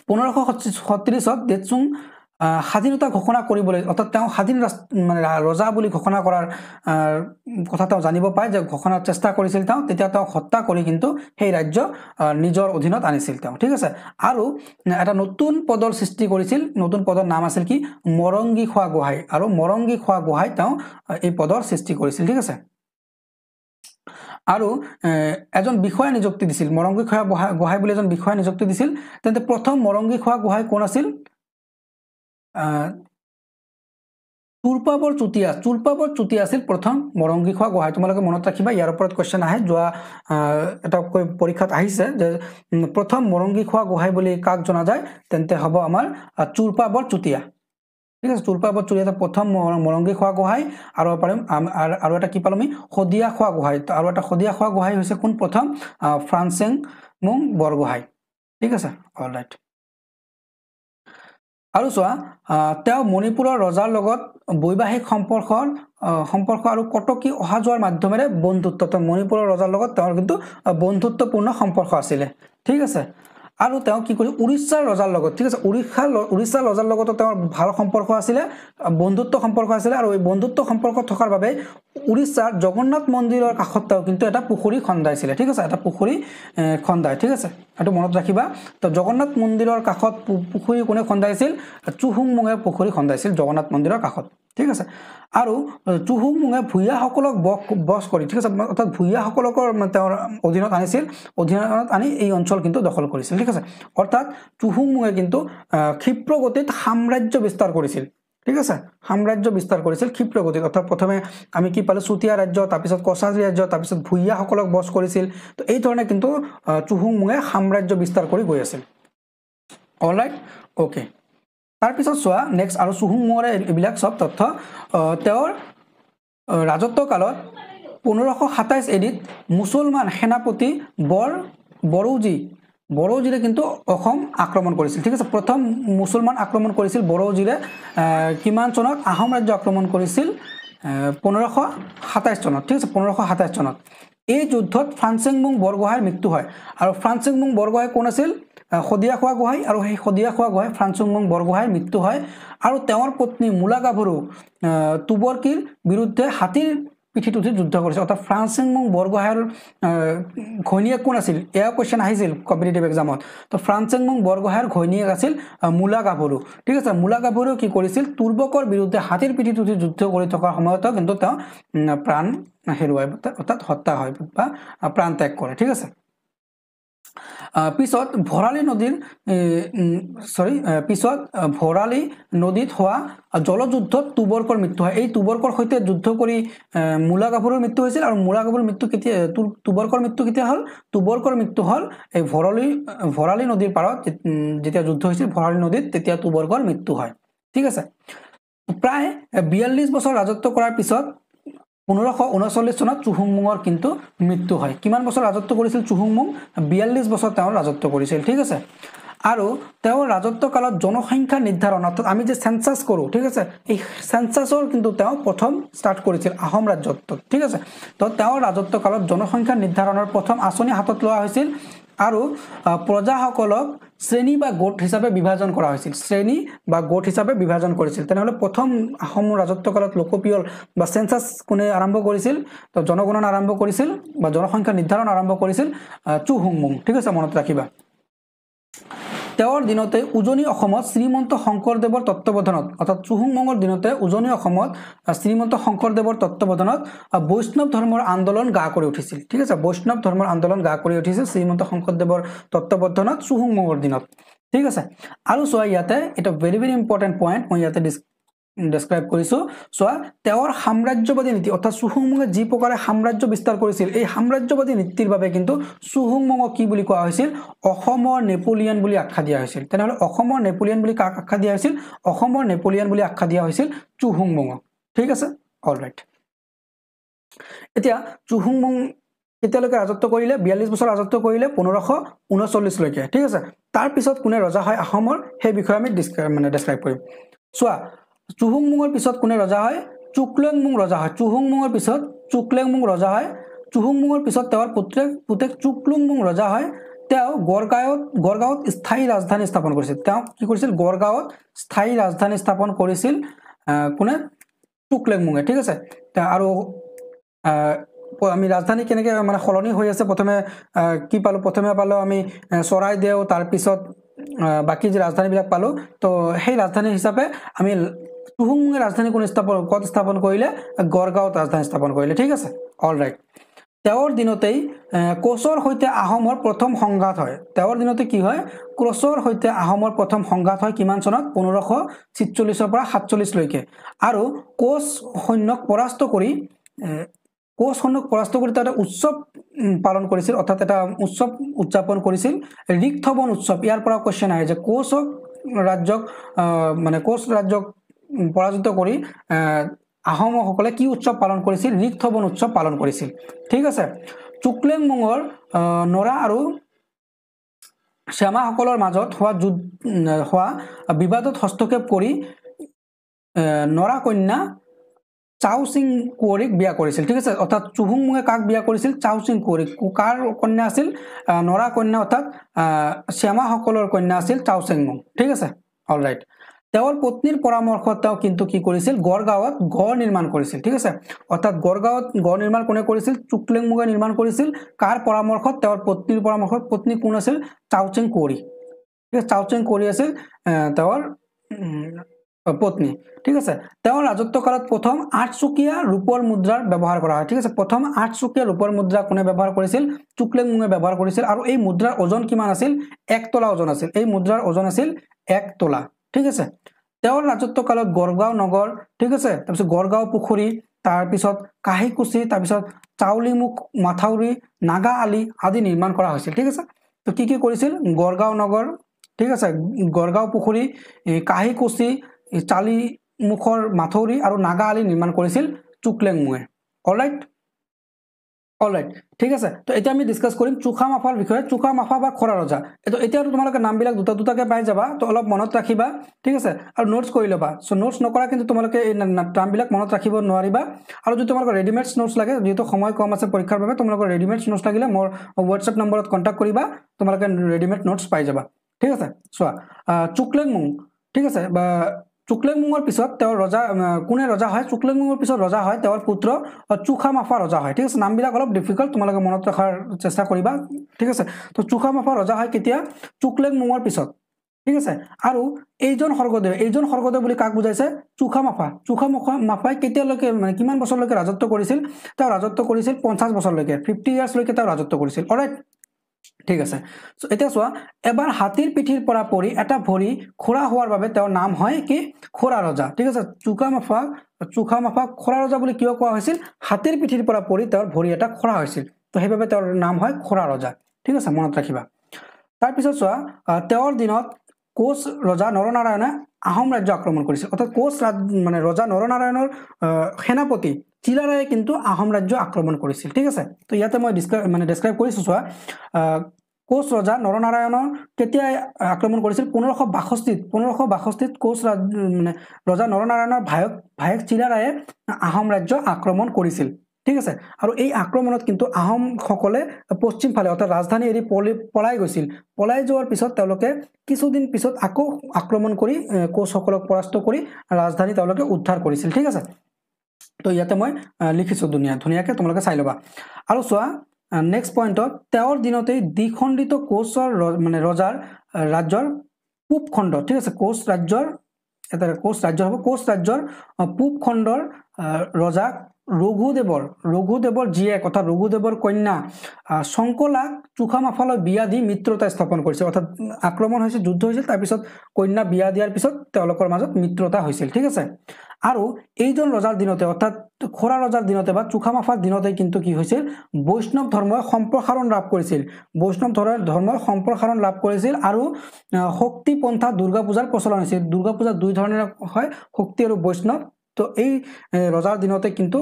1536ত ডেটচুং স্বাধীনতা ঘোষণা কৰিবলৈ অৰ্থাৎ তেওঁ স্বাধীন মানে ৰজা বুলি ঘোষণা কৰাৰ কথা তেওঁ জানিব পায় যে ঘোষণাৰ চেষ্টা কৰিছিল তেওঁ তেতিয়া তেওঁ হত্যা কৰি কিন্তু সেই ৰাজ্য নিজৰ অধীনত আনিছিল তেওঁ ঠিক আছে আৰু এটা নতুন পদৰ সৃষ্টি কৰিছিল নতুন পদৰ নাম আছিল কি মৰংগী খোৱা গোহাঁই আৰু মৰংগী খোৱা গোহাঁই তেওঁ এই পদৰ সৃষ্টি কৰিছিল ঠিক আছে আৰু এজন বিষয়া নিযুক্তি দিছিল মৰংগী খোৱা গোহাঁই বুলি এজন বিষয়া নিযুক্তি দিছিল তেন্তে প্ৰথম মৰংগী খোৱা গোহাঁই কোন আছিল চুলপাবৰ চুতীয়া আছিল প্ৰথম মৰংগী খোৱা গোহাঁই তোমালোকে মনত ৰাখিবা ইয়াৰ ওপৰত কোৱেশ্চন আহে যোৱা এটা পৰীক্ষাত আহিছে যে প্ৰথম মৰংগী খোৱা গোহাঁই বুলি কাক জনা যায় তেন্তে হ'ব আমাৰ চুলপাবৰ চুতীয়া ঠিক আছে চুলপাবৰ চুতীয়া প্ৰথম মৰংগী খোৱা গোহাঁই আৰু এটা কি পালো আমি সদিয়া খোৱা গোহাঁই আৰু এটা সদিয়া খোৱা গোহাঁই হৈছে কোন প্ৰথম ফ্ৰান্সেংমুং বৰগোহাঁই ঠিক আছে অল ৰাইট আৰু চোৱা তেওঁ মণিপুৰৰ ৰজাৰ লগত বৈবাহিক সম্পৰ্ক আৰু কটকী অহা যোৱাৰ মাধ্যমেৰে বন্ধুত্ব মণিপুৰৰ ৰজাৰ লগত তেওঁৰ কিন্তু বন্ধুত্বপূৰ্ণ সম্পৰ্ক আছিলে ঠিক আছে আৰু তেওঁ কি কৰি উৰিষ্যাৰ ৰজাৰ লগত ঠিক আছে উৰিষ্যাৰ ৰজাৰ লগতো তেওঁৰ ভাল সম্পৰ্ক আছিলে বন্ধুত্ব সম্পৰ্ক আছিলে আৰু এই বন্ধুত্ব সম্পৰ্ক থকাৰ বাবে উৰিষ্যাৰ জগন্নাথ মন্দিৰৰ কাষত তেওঁ কিন্তু এটা পুখুৰী খন্দাইছিলে ঠিক আছে এটা পুখুৰী খন্দাই ঠিক আছে এটো মনত ৰাখিবা তো জগন্নাথ মন্দিৰৰ কাষত পুখুৰী কোনে খন্দাইছিল চুহুংমুঙে পুখুৰী খন্দাইছিল জগন্নাথ মন্দিৰৰ কাষত ঠিক আছে আৰু চুহুংমুঙে ভূঞাসকলক বশ কৰি ঠিক আছে অৰ্থাৎ ভূঞাসকলকৰ তেওঁৰ অধীনত আনি এই অঞ্চল কিন্তু দখল কৰিছিল ঠিক আছে অৰ্থাৎ চুহুংমুঙে কিন্তু ক্ষিপ্ৰ গতিত সাম্ৰাজ্য বিস্তাৰ কৰিছিল ঠিক আছে সাম্ৰাজ্য বিস্তাৰ কৰিছিল ক্ষিপ্ৰ গতিত অৰ্থাৎ প্ৰথমে আমি কি পালো চুতীয়া ৰাজ্য তাৰপিছত কছাৰী ৰাজ্য তাৰপিছত ভূঞাসকলক বশ কৰিছিল তো এই ধৰণে কিন্তু চুহুংমুঙে সাম্ৰাজ্য বিস্তাৰ কৰি গৈ আছিল অল ৰাইট ওকে তাৰপিছত চোৱা নেক্সট আৰু চুহুংমুঙৰ এইবিলাক সব তথ্য তেওঁৰ ৰাজত্ব কালত 1527 এডিত মুছলমান সেনাপতি বড়ৌজিৰে কিন্তু অসম আক্ৰমণ কৰিছিল ঠিক আছে প্ৰথম মুছলমান আক্ৰমণ কৰিছিল বড়ৌজিৰে কিমান চনত আহোম ৰাজ্য আক্ৰমণ কৰিছিল 1527 চনত ঠিক আছে 1527 চনত এই যুদ্ধত ফ্ৰান্সেংমুং বৰগোহাঁইৰ মৃত্যু হয় আৰু ফ্ৰান্সেংমুং বৰগোহাঁই কোন আছিল সদিয়াখোৱা গোহাঁই আৰু সেই সদিয়াখোৱা গোহাঁই ফ্ৰান্সুংমুং বৰগোহাঁইৰ মৃত্যু হয় আৰু তেওঁৰ পত্নী মূলা গাভৰু তুবৰ্কীৰ বিৰুদ্ধে হাতীৰ পিঠিত উঠি যুদ্ধ কৰিছে অৰ্থাৎ ফ্ৰান্সুংমুং বৰগোহাঁইৰ ঘৈণীয়েক কোন আছিল এয়া কোৱেশ্চন আহিছিল কম্পিটিটিভ এক্সামত তো ফ্ৰান্সুংমুং বৰগোহাঁইৰ ঘৈণীয়েক আছিল মূলা গাভৰু ঠিক আছে মূলা গাভৰু কি কৰিছিল তুৰ্বকৰ বিৰুদ্ধে হাতীৰ পিঠিত উঠি যুদ্ধ কৰি থকাৰ সময়ত কিন্তু তেওঁ প্ৰাণ হেৰুৱায় অৰ্থাৎ হত্যা হয় বা প্ৰাণ ত্যাগ কৰে ঠিক আছে পিছত ভৰালী নদীৰ ভৰালী নদীত হোৱা জলযুদ্ধত তুবৰ্কৰ মৃত্যু হয় এই তুবৰ্কৰ সৈতে যুদ্ধ কৰি মূলা গাভৰুৰ মৃত্যু হৈছিল আৰু মূলা গাভৰুৰ মৃত্যু কেতিয়া তুবৰ্কৰ মৃত্যু কেতিয়া হ'ল তুবৰ্কৰ মৃত্যু হ'ল এই ভৰালী নদীৰ পাৰত যেতিয়া যুদ্ধ হৈছিল ভৰালী নদীত তেতিয়া তুবৰ্কৰ মৃত্যু হয় ঠিক আছে প্ৰায় 42 বছৰ ৰাজত্ব কৰাৰ পিছত 1539 চনত চুহুংমুঙৰ কিন্তু মৃত্যু হয় কিমান বছৰ ৰাজত্ব কৰিছিল চুহুংমুং 42 বছৰ তেওঁ ৰাজত্ব কৰিছিল ঠিক আছে আৰু তেওঁৰ ৰাজত্ব কালত জনসংখ্যা নিৰ্ধাৰণ অৰ্থাৎ আমি যে সেন্সাস কৰো ঠিক আছে এই সেন্সাসৰ কিন্তু তেওঁ প্ৰথম ষ্টাৰ্ট কৰিছিল আহোম ৰাজ্যত ঠিক আছে তো তেওঁৰ ৰাজত্ব কালত জনসংখ্যা নিৰ্ধাৰণৰ প্ৰথম আঁচনি হাতত লোৱা হৈছিল আৰু প্ৰজাসকলক শ্ৰেণী বা গোট হিচাপে বিভাজন কৰা হৈছিল শ্ৰেণী বা গোট হিচাপে বিভাজন কৰিছিল তেনেহলে প্ৰথম আহোম ৰাজত্বকালত লোকপিয়ল বা সেন্সাস কোনে আৰম্ভ কৰিছিল তো জনগণনা আৰম্ভ কৰিছিল বা জনসংখ্যা নিৰ্ধাৰণ আৰম্ভ কৰিছিল চুহুংমুং ঠিক আছে মনত ৰাখিবা তেওঁৰ দিনতে উজনি অসমত শ্ৰীমন্ত শংকৰদেৱৰ তত্ত্বাৱধানত অৰ্থাৎ চুহুংমুঙৰ দিনতে উজনি অসমত শ্ৰীমন্ত শংকৰদেৱৰ তত্ত্বাৱধানত বৈষ্ণৱ ধৰ্মৰ আন্দোলন গা কৰি উঠিছিল ঠিক আছে বৈষ্ণৱ ধৰ্মৰ আন্দোলন গা কৰি উঠিছিল শ্ৰীমন্ত শংকৰদেৱৰ তত্ত্বাৱধানত চুহুংমুঙৰ দিনত ঠিক আছে আৰু চোৱা ইয়াতে এটা ভেৰি ভেৰি ইম্পৰ্টেণ্ট পইণ্ট মই ইয়াতে ডেসক্ৰাইব কৰিছো সোয়া তেওঁৰ সাম্ৰাজ্যবাদী নীতি অৰ্থাৎ চুহুংমুঙে যি প্ৰকাৰে সাম্ৰাজ্য বিস্তাৰ কৰিছিল এই সাম্ৰাজ্যবাদী নীতিৰ বাবে কিন্তু চুহুংমুঙক কি বুলি কোৱা হৈছিল অসমৰ নেপোলিয়ন বুলি আখ্যা দিয়া হৈছিল তেনেহলে অসমৰ নেপোলিয়ন বুলি কাক আখ্যা দিয়া হৈছিল অসমৰ নেপোলিয়ন বুলি আখ্যা দিয়া হৈছিল চুহুংমুঙক ঠিক আছে অলৰাইট এতিয়া চুহুংমুং কেতিয়ালৈকে ৰাজত্ব কৰিলে 42 বছৰ ৰাজত্ব কৰিলে 1539 লৈকে ঠিক আছে তাৰ পিছত কোনে ৰজা হয় আহোমৰ সেই বিষয়ে আমি ডেসক্ৰাইব কৰিম সোয়া চুহুংমুঙৰ পিছত কোনে ৰজা হয় চুকলেংমুং ৰজা হয় চুহুংমুঙৰ পিছত চুকলেংমুং ৰজা হয় চুহুংমুঙৰ পিছত তেওঁৰ পুতেক চুকলুংমুং ৰজা হয় তেওঁ গড়গাঁৱত স্থায়ী ৰাজধানী স্থাপন কৰিছিল তেওঁ কি কৰিছিল গড়গাঁৱত স্থায়ী ৰাজধানী স্থাপন কৰিছিল কোনে চুকলেংমুঙে ঠিক আছে আৰু আমি ৰাজধানী কেনেকৈ মানে খলনি হৈ আছে প্ৰথমে কি পালো প্ৰথমে পালো আমি চৰাইদেউ তাৰ পিছত বাকি যে ৰাজধানীবিলাক পালো তো সেই ৰাজধানী হিচাপে আমি চুহুংমুঙে ৰাজধানী কোন স্থাপন কৰিলে গড়গাঁৱত ৰাজধানী স্থাপন কৰিলে ঠিক আছে অলৰাইট তেওঁৰ দিনতেই কোচৰ সৈতে আহোমৰ প্ৰথম সংঘাত হয় তেওঁৰ দিনতে কি হয় কোচৰ সৈতে আহোমৰ প্ৰথম সংঘাত হয় কিমান চনত 1546 পৰা 47 লৈকে আৰু কোচ সৈন্যক পৰাস্ত কৰি এটা উৎসৱ পালন কৰিছিল অৰ্থাৎ এটা উৎসৱ উদযাপন কৰিছিল ঋকথবন উৎসৱ ইয়াৰ পৰা কোৱেশ্চন আহে যে কোচ ৰাজ্যক পৰাজিত কৰি আহোমসকলে কি উৎসৱ পালন কৰিছিল ঋকথবন উৎসৱ পালন কৰিছিল ঠিক আছে চুকলেংমুঙৰ নৰা আৰু শ্যামাসকলৰ মাজত হোৱা বিবাদত হস্তক্ষেপ কৰি নৰা কন্যা চাওচিং কুঁৱৰীক বিয়া কৰিছিল ঠিক আছে অৰ্থাৎ চুহুংমুঙে কাক বিয়া কৰিছিল চাওচিং কুঁৱৰীক কাৰ কন্যা আছিল নৰা কন্যা অৰ্থাৎ শ্যামাসকলৰ কন্যা আছিল চাওচিংমুং ঠিক আছে অলৰাইট তেওঁৰ পত্নীৰ পৰামৰ্শত তেওঁ কিন্তু কি কৰিছিল গড়গাঁৱত গড় নিৰ্মাণ কৰিছিল ঠিক আছে অৰ্থাৎ গড়গাঁৱত গড় নিৰ্মাণ কোনে কৰিছিল চুকলেংমুঙে নিৰ্মাণ কৰিছিল কাৰ পৰামৰ্শত তেওঁৰ পত্নীৰ পৰামৰ্শত পত্নী কোন আছিল চাওচিং কুঁৱৰী ঠিক আছে চাওচিং কুঁৱৰী আছিল তেওঁৰ পত্নী ঠিক আছে তেওঁৰ ৰাজত্বকালত প্ৰথম 8চকীয়া ৰূপৰ মুদ্ৰাৰ ব্যৱহাৰ কৰা হয় ঠিক আছে প্ৰথম 8চকীয়া ৰূপৰ মুদ্ৰা কোনে ব্যৱহাৰ কৰিছিল চুকলেংমুঙে ব্যৱহাৰ কৰিছিল আৰু এই মুদ্ৰাৰ ওজন কিমান আছিল 1 তোলা ওজন আছিল এই মুদ্ৰাৰ ওজন আছিল 1 তোলা ঠিক আছে তেওঁৰ ৰাজত্বকালত গড়গাঁও নগৰ ঠিক আছে তাৰপিছত গড়গাঁও পুখুৰী তাৰপিছত কাহিকুচি তাৰপিছত চাউলিমুখ মাথাউৰি নাগা আলি আদি নিৰ্মাণ কৰা হৈছিল ঠিক আছে তো কি কৰিছিল গড়গাঁও নগৰ ঠিক আছে গড়গাঁও পুখুৰী কাহিকুচি চালিমুখৰ মাথৌৰি আৰু নাগা আলি নিৰ্মাণ কৰিছিল চুকলেংমুঙে অলৰাইট ঠিক আছে তো এতিয়া আমি ডিসকাস কৰিম চুখামাফাৰ বিষয়ে চুখামাফা বা খৰা ৰজা এতিয়া তোমালোকে নামবিলাক দুটাকে পাই যাবা তো অলপ মনত ৰাখিবা ঠিক আছে আৰু নোটছ কৰি ল'বা সো নোটছ নকৰা কিন্তু তোমালোকে এই নামবিলাক মনত ৰাখিব নোৱাৰিবা আৰু যদি তোমালোকৰ ৰেডিমেডছ নোটছ লাগে যেহেতু সময় কম আছে পৰীক্ষাৰ বাবে তোমালোকৰ ৰেডিমেডছ নোটছ লাগিলে মোৰ হোৱাটছএপ নম্বৰত কন্টাক্ট কৰিবা তোমালোকে ৰেডিমেড নোটছ পাই যাবা ঠিক আছে চোৱা চুকলেংমুং ঠিক আছে বা চুকলেংমুঙৰ পিছত তেওঁৰ ৰজা কোনে ৰজা হয় চুকলেংমুঙৰ পিছত ৰজা হয় তেওঁৰ পুত্ৰ চুখামাফা ৰজা হয় ঠিক আছে নামবিলাক অলপ ডিফিকাল্ট তোমালোকে মনত ৰখাৰ চেষ্টা কৰিবা ঠিক আছে তো চুখামাফা ৰজা হয় কেতিয়া চুকলেংমুঙৰ পিছত ঠিক আছে আৰু এইজন স্বৰ্গদেৱ বুলি কাক বুজাইছে চুখামাফাই কেতিয়ালৈকে মানে কিমান বছৰলৈকে ৰাজত্ব কৰিছিল তেওঁ ৰাজত্ব কৰিছিল 50 বছৰলৈকে 50 ইয়াৰ্ছলৈকে তেওঁ ৰাজত্ব কৰিছিল অলৰাইট ঠিক আছে সো এতিয়া চোৱা এবাৰ হাতীৰ পিঠিৰ পৰা পৰি এটা ভৰি খোৰা হোৱাৰ বাবে তেওঁৰ নাম হয় কি খোৰা ৰজা ঠিক আছে চুখামাফা খোৰা ৰজা বুলি কিয় কোৱা হৈছিল হাতীৰ পিঠিৰ পৰা পৰি তেওঁৰ ভৰি এটা খোৰা হৈছিল তো সেইবাবে তেওঁৰ নাম হয় খোৰা ৰজা ঠিক আছে মনত ৰাখিবা তাৰ পিছত চোৱা তেওঁৰ দিনত কোচ ৰজা নৰনাৰায়ণে আহোম ৰাজ্য আক্ৰমণ কৰিছিল অৰ্থাৎ কোচ মানে ৰজা নৰনাৰায়ণৰ সেনাপতি চিলাৰায়ে কিন্তু আহোম ৰাজ্য আক্ৰমণ কৰিছিল ঠিক আছে তো ইয়াতে মই ডেসক্ৰাইব কৰিছো চোৱা কোচ ৰজা নৰনাৰায়ণৰ কেতিয়া আক্ৰমণ কৰিছিল 1562 কোচ মানে ৰজা নৰনাৰায়ণৰ ভায়েক চিলাৰায়ে আহোম ৰাজ্য আক্ৰমণ কৰিছিল ঠিক আছে আৰু এই আক্ৰমণত কিন্তু আহোম সকলে পশ্চিম ফালে অৰ্থাৎ ৰাজধানী এৰি পলাই গৈছিল পলাই যোৱাৰ পিছত তেওঁলোকে কিছুদিন পিছত আকৌ আক্ৰমণ কৰি কোচ সকলক পৰাস্ত কৰি ৰাজধানী তেওঁলোকে উদ্ধাৰ কৰিছিল ঠিক আছে তো ইয়াতে মই লিখিছো ধুনীয়াকৈ তোমালোকে চাই লবা আৰু চোৱা নেক্সট পইণ্টত তেওঁৰ দিনতেই দ্বিখণ্ডিত কোচৰ মানে ৰজাৰ ৰাজ্যৰ পূব খণ্ড ঠিক আছে কোচ ৰাজ্যৰ পূব খণ্ডৰ ৰজা ৰঘুদেৱৰ জীয়েক অৰ্থাৎ ৰঘুদেৱৰ কন্যা শংকলাক চুখামাফালৈ বিয়া দি মিত্ৰতা স্থাপন কৰিছিল অৰ্থাৎ আক্ৰমণ হৈছিল যুদ্ধ হৈছিল তাৰপিছত কন্যা বিয়া দিয়াৰ পিছত তেওঁলোকৰ মাজত মিত্ৰতা হৈছিল ঠিক আছে আৰু এইজন ৰজাৰ দিনতে অৰ্থাৎ খোৰা ৰজাৰ দিনতে বা চুখামাফাৰ দিনতে কিন্তু কি হৈছিল বৈষ্ণৱ ধৰ্মই সম্প্ৰসাৰণ লাভ কৰিছিল আৰু শক্তি পন্থা দুৰ্গা পূজাৰ প্ৰচলন হৈছিল দুৰ্গা পূজা দুই ধৰণৰ হয় শক্তি আৰু বৈষ্ণৱ তো এই ৰজাৰ দিনতে কিন্তু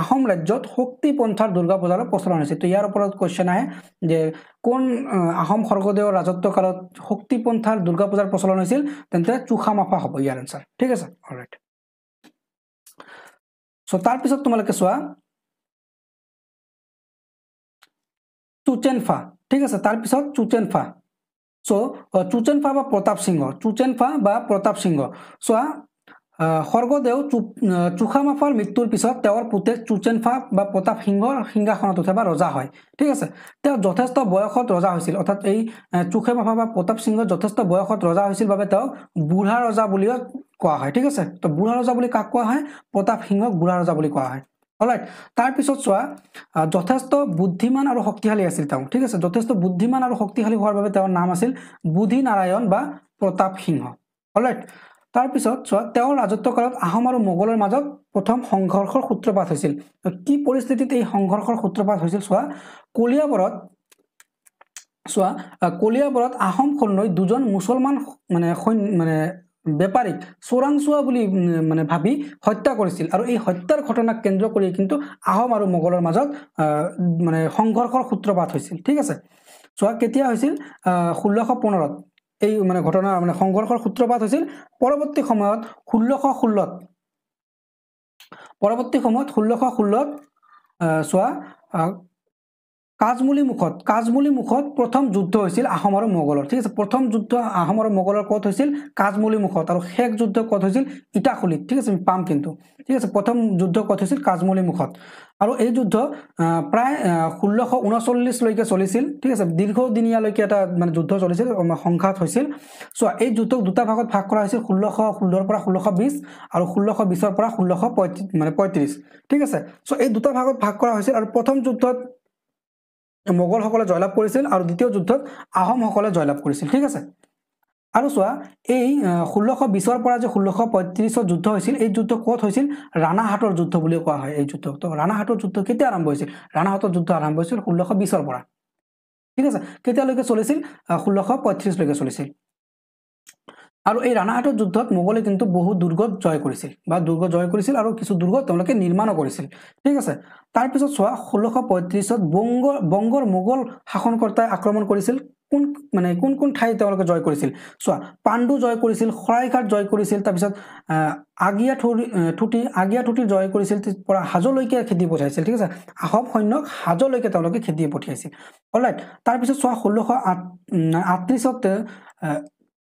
আহোম ৰাজ্যত শক্তি পন্থাৰ দুৰ্গা পূজাৰ প্ৰচলন হৈছিল তো ইয়াৰ ওপৰত কোৱেশ্চন আহে যে কোন আহোম স্বৰ্গদেৱৰ ৰাজত্ব কালত শক্তি পন্থাৰ দুৰ্গা পূজাৰ প্ৰচলন হৈছিল তেন্তে চুখামাফা হ'ব ইয়াৰ আনসাৰ ঠিক আছে অলৰাইট সো তাৰ পিছত তোমালোকে চোৱা চুচেনফা ঠিক আছে তাৰ পিছত চুচেনফা সো চুচেনফা বা প্ৰতাপ সিংহ চোৱা স্বৰ্গদেউ চুখামাফাৰ মৃত্যুৰ পিছত তেওঁৰ পুতেক চুচেনফা বা প্ৰতাপ সিংহৰ সিংহাসনত উঠে বা ৰজা হয় ঠিক আছে তেওঁ যথেষ্ট বয়সত ৰজা হৈছিল অৰ্থাৎ এই চুখামাফা বা প্ৰতাপ সিংহ যথেষ্ট বয়সত ৰজা হৈছিল বাবে তেওঁ বুঢ়া ৰজা বুলিও কোৱা হয় ঠিক আছে তো বুঢ়া ৰজা বুলি কাক কোৱা হয় প্ৰতাপ সিংহক বুঢ়া ৰজা বুলি কোৱা হয় অলৰাইট তাৰ পিছত চোৱা যথেষ্ট বুদ্ধিমান আৰু শক্তিশালী আছিল তেওঁ ঠিক আছে যথেষ্ট বুদ্ধিমান আৰু শক্তিশালী হোৱাৰ বাবে তেওঁৰ নাম আছিল বুদ্ধি নাৰায়ণ বা প্ৰতাপ সিংহ অলৰাইট তাৰ পিছত চোৱা তেওঁৰ ৰাজত্বকালত আহোম আৰু মোগলৰ মাজত প্ৰথম সংঘৰ্ষৰ সূত্ৰপাত হৈছিল কি পৰিস্থিতিত এই সংঘৰ্ষৰ সূত্ৰপাত হৈছিল চোৱা কলিয়াবৰত আহোম সৈন্যই দুজন মুছলমান মানে বেপাৰীক চোৰাংচোৱা বুলি মানে ভাবি হত্যা কৰিছিল আৰু এই হত্যাৰ ঘটনাক কেন্দ্ৰ কৰি কিন্তু আহোম আৰু মোগলৰ মাজত মানে সংঘৰ্ষৰ সূত্ৰপাত হৈছিল ঠিক আছে চোৱা কেতিয়া হৈছিল 1615ত এই মানে ঘটনা মানে সংঘৰ্ষৰ সূত্ৰপাত হৈছিল পৰৱৰ্তী সময়ত 1616ত চোৱা কাজমুলি মুখত প্ৰথম যুদ্ধ হৈছিল আহোম আৰু মোগলৰ ঠিক আছে প্ৰথম যুদ্ধ আহোম আৰু মোগলৰ ক'ত হৈছিল কাজমুলি মুখত আৰু শেষ যুদ্ধ ক'ত হৈছিল ইটাখুলিত ঠিক আছে পাম কিন্তু ঠিক আছে প্ৰথম যুদ্ধ ক'ত হৈছিল কাজমুলি মুখত আৰু এই যুদ্ধ প্ৰায় 1639 লৈকে চলিছিল ঠিক আছে দীৰ্ঘদিনীয়ালৈকে এটা মানে যুদ্ধ চলিছিল সংঘাত হৈছিল সো এই যুদ্ধক দুটা ভাগত ভাগ কৰা হৈছিল 1616 পৰা 1620 আৰু 1620 পৰা 1635 ঠিক আছে সো এই দুটা ভাগত ভাগ কৰা হৈছিল আৰু প্ৰথম যুদ্ধত মোগলসকলে জয়লাভ কৰিছিল আৰু দ্বিতীয় যুদ্ধত আহোমসকলে জয়লাভ কৰিছিল ঠিক আছে আৰু চোৱা এই 1620 পৰা যে 1635 যুদ্ধ হৈছিল এই যুদ্ধ ক'ত হৈছিল ৰাণাহাটৰ যুদ্ধ বুলি কোৱা হয় এই যুদ্ধ তো ৰাণাহাটৰ যুদ্ধ কেতিয়া আৰম্ভ হৈছিল ৰাণাহাটৰ যুদ্ধ আৰম্ভ হৈছিল 1620 পৰা ঠিক আছে কেতিয়ালৈকে চলিছিল 1635 লৈকে চলিছিল আৰু এই ৰাণাহাটৰ যুদ্ধত মোগলে কিন্তু বহু দুৰ্গ জয় কৰিছিল আৰু কিছু দুৰ্গ তেওঁলোকে নিৰ্মাণও কৰিছিল ঠিক আছে তাৰ পিছত চোৱা 1635ত বংগৰ মোগল শাসনকৰ্তাই আক্ৰমণ কৰিছিল কোন ঠাই তেওঁলোকে জয় কৰিছিল চোৱা পাণ্ডু জয় কৰিছিল খৰাইঘাট জয় কৰিছিল তাৰ পিছত আগিয়াঠুটি জয় কৰিছিল পৰা হাজলৈকে খেদি পঠাইছিল ঠিক আছে আহোম সৈন্যক হাজলৈকে তেওঁলোকে খেদি পঠিয়াইছিল অলৰাইট তাৰ পিছত চোৱা 1638ত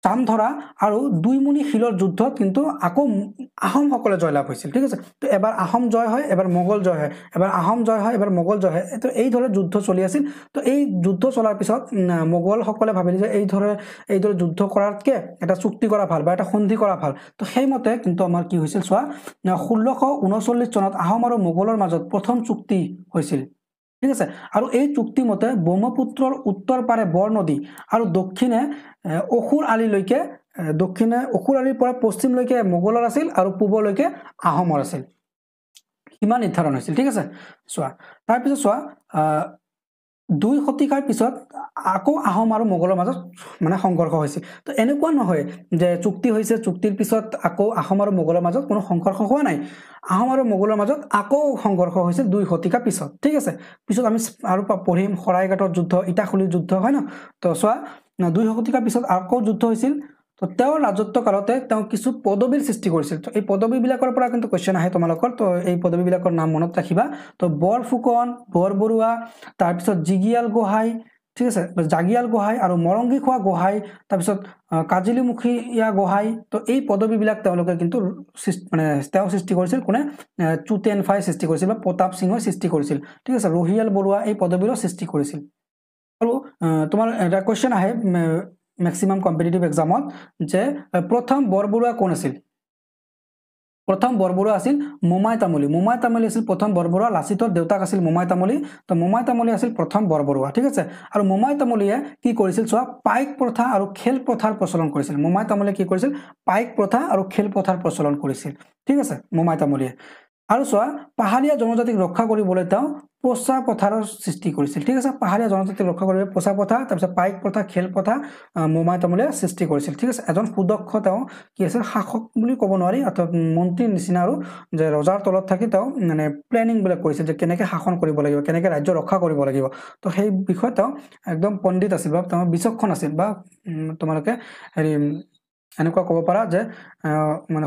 চামধৰা আৰু দুইমুনি শিলৰ যুদ্ধত কিন্তু আকৌ আহোমসকলে জয়লাভ হৈছিল ঠিক আছে তো এবাৰ আহোম জয় হয় এবাৰ মোগল জয় হয় এবাৰ আহোম জয় হয় এবাৰ মোগল জয় হয় তো এই ধৰণে যুদ্ধ চলি আছিল তো এই যুদ্ধ চলাৰ পিছত মোগলসকলে ভাবিলে যে এই ধৰণে যুদ্ধ কৰাতকৈ এটা চুক্তি কৰা ভাল বা এটা সন্ধি কৰা ভাল তো সেইমতে কিন্তু আমাৰ কি হৈছিল চোৱা 1639 চনত আহোম আৰু মোগলৰ মাজত প্ৰথম চুক্তি হৈছিল ঠিক আছে আৰু এই চুক্তি মতে ব্ৰহ্মপুত্ৰৰ উত্তৰ পাৰে বৰ নদী আৰু দক্ষিণে অসুৰ আলিলৈকে দক্ষিণে অসুৰ আলিৰ পৰা পশ্চিমলৈকে মোগলৰ আছিল আৰু পূবলৈকে আহোমৰ আছিল সীমা নিৰ্ধাৰণ হৈছিল ঠিক আছে চোৱা তাৰ পিছত চোৱা 2 শতিকাৰ পিছত আকৌ আহোম আৰু মোগলৰ মাজত মানে সংঘৰ্ষ হৈছিল তো এনেকুৱা নহয় যে চুক্তি হৈছে চুক্তিৰ পিছত আকৌ আহোম আৰু মোগলৰ মাজত কোনো সংঘৰ্ষ হোৱা নাই আহোম আৰু মোগলৰ মাজত আকৌ সংঘৰ্ষ হৈছিল 2 শতিকা পিছত ঠিক আছে পিছত আমি আৰু পঢ়িম শৰাইঘাটৰ যুদ্ধ ইটাখুলিৰ যুদ্ধ হয় ন তো চোৱা 2 শতিকা পিছত আকৌ যুদ্ধ হৈছিল তো তেওঁৰ ৰাজত্ব কালতে তেওঁ কিছু পদবীৰ সৃষ্টি কৰিছিল তো এই পদবীবিলাকৰ পৰা কিন্তু কোৱেশ্চন আহে তোমালোকৰ তো এই পদবীবিলাকৰ নাম মনত ৰাখিবা তো বৰফুকন বৰবৰুৱা তাৰপিছত জিগিয়াল গোহাঁই ঠিক আছে জাগিয়াল গোহাঁই আৰু মৰংগী খোৱা গোহাঁই তাৰপিছত কাজিলিমুখীয়া গোহাঁই তো এই পদবীবিলাক তেওঁলোকে কিন্তু মানে তেওঁ সৃষ্টি কৰিছিল কোনে চুটেনফাই সৃষ্টি কৰিছিল বা প্ৰতাপ সিংহই সৃষ্টি কৰিছিল ঠিক আছে ৰহিয়াল বৰুৱা এই পদবীৰো সৃষ্টি কৰিছিল আৰু তোমাৰ এটা কোৱেশ্চন আহে मैक्सिमम कम्पिटिटिव एग्जामत जे प्रथम बरबरुआ कोन আছিল प्रथम बरबरुआ আছিল মোমাই তামুলী আছিল प्रथम बरबरुआ लाचिতৰ দেউতাক আছিল মোমাই তামুলী আছিল प्रथम बरबरुआ ঠিক আছে আৰু মোমাই তামুলীয়ে কি কৰিছিল চোৱা পাইক প্ৰথা আৰু খেল প্ৰথাৰ প্ৰচলন কৰিছিল মোমাই তামুলীয়ে কি কৰিছিল পাইক প্ৰথা আৰু খেল প্ৰথাৰ প্ৰচলন কৰিছিল ঠিক আছে মোমাই তামুলীয়ে আৰু চোৱা পাহাৰীয়া জনজাতিক ৰক্ষা কৰিবলৈ তেওঁ পোচা পথাৰৰ সৃষ্টি কৰিছিল ঠিক আছে পাহাৰীয়া জনজাতিক ৰক্ষা কৰিবলৈ পোচা পথা তাৰপিছত পাইক প্ৰথা খেল প্ৰথা মোমাই তামুলীয়ে সৃষ্টি কৰিছিল ঠিক আছে এজন সুদক্ষ তেওঁ কি আছিল শাসক বুলি ক'ব নোৱাৰি অৰ্থাৎ মন্ত্ৰীৰ নিচিনা আৰু যে ৰজাৰ তলত থাকি তেওঁ মানে প্লেনিং বিলাক কৰিছিল যে কেনেকৈ শাসন কৰিব লাগিব কেনেকৈ ৰাজ্য ৰক্ষা কৰিব লাগিব তো সেই বিষয়ে তেওঁ একদম পণ্ডিত আছিল বা তেওঁ বিচক্ষণ আছিল বা তোমালোকে হেৰি এনেকুৱা ক'ব পাৰা যে মানে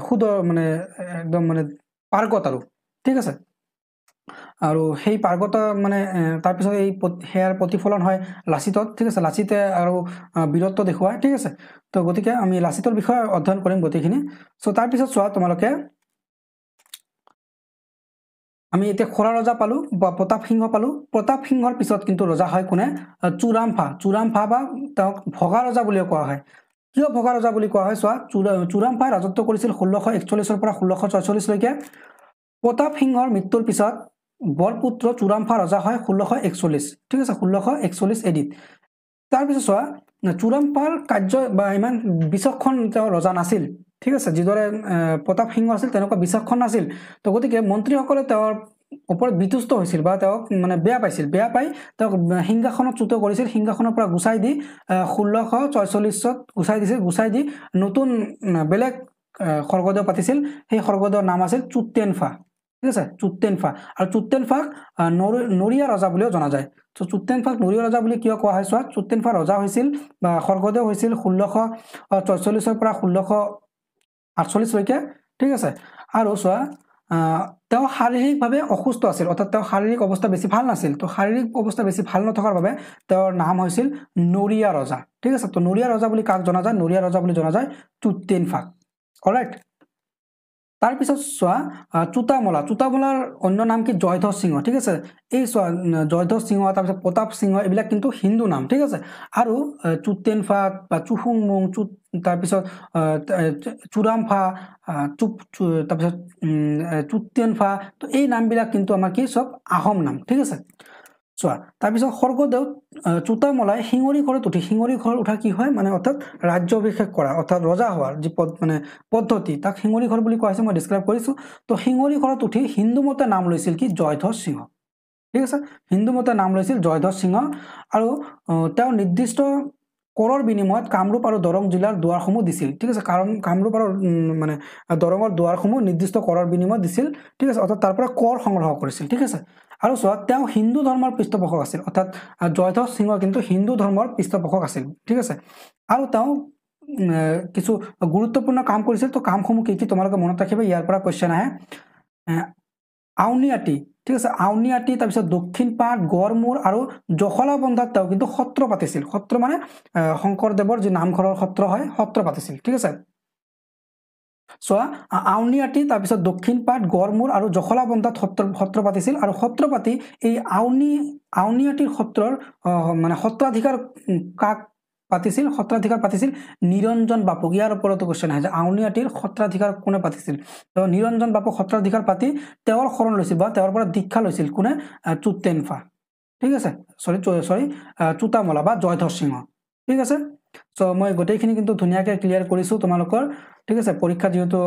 মানে একদম মানে পাৰ্গত আৰু ঠিক আছে আৰু সেই পাৰ্গত মানে তাৰ পিছত এই হেয়াৰ প্ৰতিফলন হয় লাচিতত ঠিক আছে লাচিতে আৰু বীৰত্ব দেখুৱায় ঠিক আছে তো গতিকে আমি লাচিতৰ বিষয়ে অধ্যয়ন কৰিম গোটেইখিনি সো তাৰ পিছত চোৱা তোমালোকে আমি এতিয়া খৰা ৰজা পালো বা প্ৰতাপ সিংহ পালো প্ৰতাপ সিংহৰ পিছত কিন্তু ৰজা হয় কোনে চুৰামফা বা তেওঁক ভগা ৰজা বুলিও কোৱা হয় কিয় ভগা ৰজা বুলি কোৱা হয় চোৱা চুৰামফাই ৰাজত্ব কৰিছিল 1641 পৰা 1646 লৈকে প্ৰতাপ সিংহৰ মৃত্যুৰ পিছত বৰপুত্ৰ চুৰামফা ৰজা হয় 1641 ঠিক আছে 1641 এডিত তাৰ পিছত চোৱা চুৰামফাৰ কাৰ্য বা ইমান বিচক্ষণ তেওঁ ৰজা নাছিল ঠিক আছে যিদৰে প্ৰতাপ সিংহ আছিল তেনেকুৱা বিচক্ষণ নাছিল তো গতিকে মন্ত্ৰীসকলে তেওঁৰ ওপৰত বিতুষ্ট হৈছিল বা তেওঁক মানে বেয়া পাই তেওঁক সিংহাসনত চ্যুত কৰিছিল সিংহাসনৰ পৰা গুচাই দি 1646 গুচাই দি নতুন বেলেগ স্বৰ্গদেউ পাতিছিল সেই স্বৰ্গদেউৰ নাম আছিল চুটেনফা ঠিক আছে চুটেনফা আৰু চুটেনফাক নৰিয়া ৰজা বুলিও জনা যায় তো চুটেনফাক নৰিয়া ৰজা বুলি কিয় কোৱা হয় চোৱা চুটেনফা ৰজা হৈছিল বা স্বৰ্গদেউ হৈছিল 1644 পৰা 1648 লৈকে ঠিক আছে আৰু চোৱা তেওঁ শাৰীৰিকভাৱে অসুস্থ আছিল অৰ্থাৎ তেওঁৰ শাৰীৰিক অৱস্থা বেছি ভাল নাছিল তো শাৰীৰিক অৱস্থা বেছি ভাল নথকাৰ বাবে তেওঁৰ নাম হৈছিল নৰিয়া ৰজা ঠিক আছে তো নৰিয়া ৰজা বুলি কাক জনা যায় নৰিয়া ৰজা বুলি জনা যায় চুটেনফাক অলৰাইট তাৰ পিছত চোৱা চুটামলাৰ অন্য নাম কি জয়ধ্বজ সিংহ ঠিক আছে এই চোৱা জয়ধ্বজ সিংহ তাৰপিছত প্ৰতাপ সিংহ এইবিলাক কিন্তু হিন্দু নাম ঠিক আছে আৰু চুটেনফা বা চুহুংমুং তাৰপিছত চুৰামফা তাৰপিছত চুটেনফা তো এই নামবিলাক কিন্তু আমাৰ কি চব আহোম নাম ঠিক আছে চোৱা তাৰপিছত স্বৰ্গদেউ চুটামলাই শিঙৰি ঘৰত উঠা কি হয় মানে অৰ্থাৎ ৰাজ্যাভিষেক কৰা অৰ্থাৎ ৰজা হোৱাৰ যি মানে পদ্ধতি তাক শিঙৰি ঘৰ বুলি কোৱা হৈছে মই ডিছক্ৰাইব কৰিছোঁ তো শিঙৰি ঘৰত উঠি হিন্দু মতে নাম লৈছিল কি জয়ধ্বজ সিংহ ঠিক আছে হিন্দু মতে নাম লৈছিল জয়ধ্বজ সিংহ আৰু তেওঁ নিৰ্দিষ্ট কৰৰ বিনিময়ত কামৰূপ আৰু দৰং জিলাৰ দুৱাৰসমূহ দিছিল ঠিক আছে কাৰণ কামৰূপ আৰু মানে দৰঙৰ দুৱাৰসমূহ নিৰ্দিষ্ট কৰৰ বিনিময়ত দিছিল ঠিক আছে অৰ্থাৎ তাৰ পৰা কৰ সংগ্ৰহ কৰিছিল ঠিক আছে আৰু চোৱা তেওঁ হিন্দু ধৰ্মৰ পৃষ্ঠপোষক আছিল অৰ্থাৎ জয়ধ্বজ সিংহ কিন্তু হিন্দু ধৰ্মৰ পৃষ্ঠপোষক আছিল ঠিক আছে আৰু তেওঁ কিছু গুৰুত্বপূৰ্ণ কাম কৰিছিল তো কামসমূহ কি তোমালোকে মনত ৰাখিবা ইয়াৰ পৰা কোৱেশ্চন আহে আউনীআটী ঠিক আছে আউনীআটী তাৰপিছত দক্ষিণ পাট গড়মূৰ আৰু জখলাবন্ধাত তেওঁ কিন্তু সত্ৰ পাতিছিল সত্ৰ মানে শংকৰদেৱৰ যি নামঘৰৰ সত্ৰ হয় সত্ৰ পাতিছিল ঠিক আছে চোৱা আউনীআটী তাৰপিছত দক্ষিণ পাট গড়মূৰ আৰু জখলাবন্ধাত সত্ৰ পাতিছিল আৰু সত্ৰ পাতি এই আউনীআটীৰ সত্ৰৰ মানে সত্ৰাধিকাৰ কাক পাতিছিল সত্ৰাধিকাৰ পাতিছিল নিৰঞ্জন বাপুক ইয়াৰ ওপৰতো কোৱেশ্চন আহে যে আউনীআটীৰ সত্ৰাধিকাৰ কোনে পাতিছিল তো নিৰঞ্জন বাপুক সত্ৰাধিকাৰ পাতি তেওঁৰ শৰণ লৈছিল বা তেওঁৰ পৰা দীক্ষা লৈছিল কোনে চুটেনফা ঠিক আছে সৰি চুটামলা বা জয়ধৰ সিংহ ঠিক আছে সো মই গোটেইখিনি কিন্তু ধুনীয়াকৈ ক্লিয়াৰ কৰিছোঁ তোমালোকৰ ঠিক আছে পৰীক্ষা যেহেতু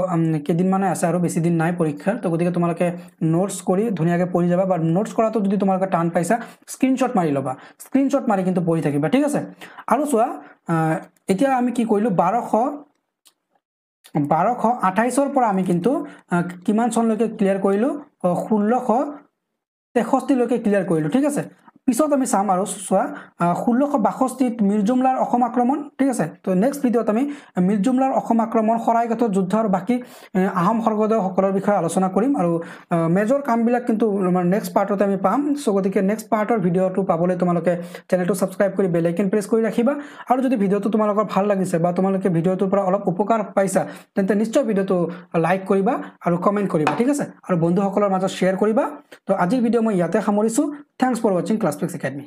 কেইদিনমানে আছে আৰু বেছি দিন নাই পৰীক্ষাৰ তো গতিকে তোমালোকে নোটছ কৰি ধুনীয়াকৈ পঢ়ি যাবা বা নোটছ কৰাটো যদি তোমালোকে টান পাইছা স্ক্ৰীনশ্বট মাৰি ল'বা স্ক্ৰীনশ্বট মাৰি কিন্তু পঢ়ি থাকিবা ঠিক আছে আৰু চোৱা এতিয়া আমি কি কৰিলোঁ 1228ৰ পৰা আমি কিন্তু কিমান চনলৈকে ক্লিয়াৰ কৰিলোঁ 1663 লৈকে ক্লিয়াৰ কৰিলোঁ ঠিক আছে পিছত আমি চাম আৰু চোৱা 1662ত মিৰ জুমলাৰ অসম আক্ৰমণ ঠিক আছে তো নেক্সট ভিডিঅ'ত আমি মিৰ জুমলাৰ অসম আক্ৰমণ শৰাইঘাটৰ যুদ্ধ আৰু বাকী আহোম স্বৰ্গদেউসকলৰ বিষয়ে আলোচনা কৰিম আৰু মেজৰ কামবিলাক কিন্তু নেক্সট পাৰ্টতে আমি পাম সো গতিকে নেক্সট পাৰ্টৰ ভিডিঅ'টো পাবলৈ তোমালোকে চেনেলটো ছাবস্ক্ৰাইব কৰি বেল আইকন প্ৰেছ কৰি ৰাখিবা আৰু যদি ভিডিঅ'টো তোমালোকৰ ভাল লাগিছে বা তোমালোকে ভিডিঅ'টোৰ পৰা অলপ উপকাৰ পাইছা তেন্তে নিশ্চয় ভিডিঅ'টো লাইক কৰিবা আৰু কমেণ্ট কৰিবা ঠিক আছে আৰু বন্ধুসকলৰ মাজত শ্বেয়াৰ কৰিবা তো আজিৰ ভিডিঅ' মই ইয়াতে সামৰিছোঁ thanks for watching class picks academy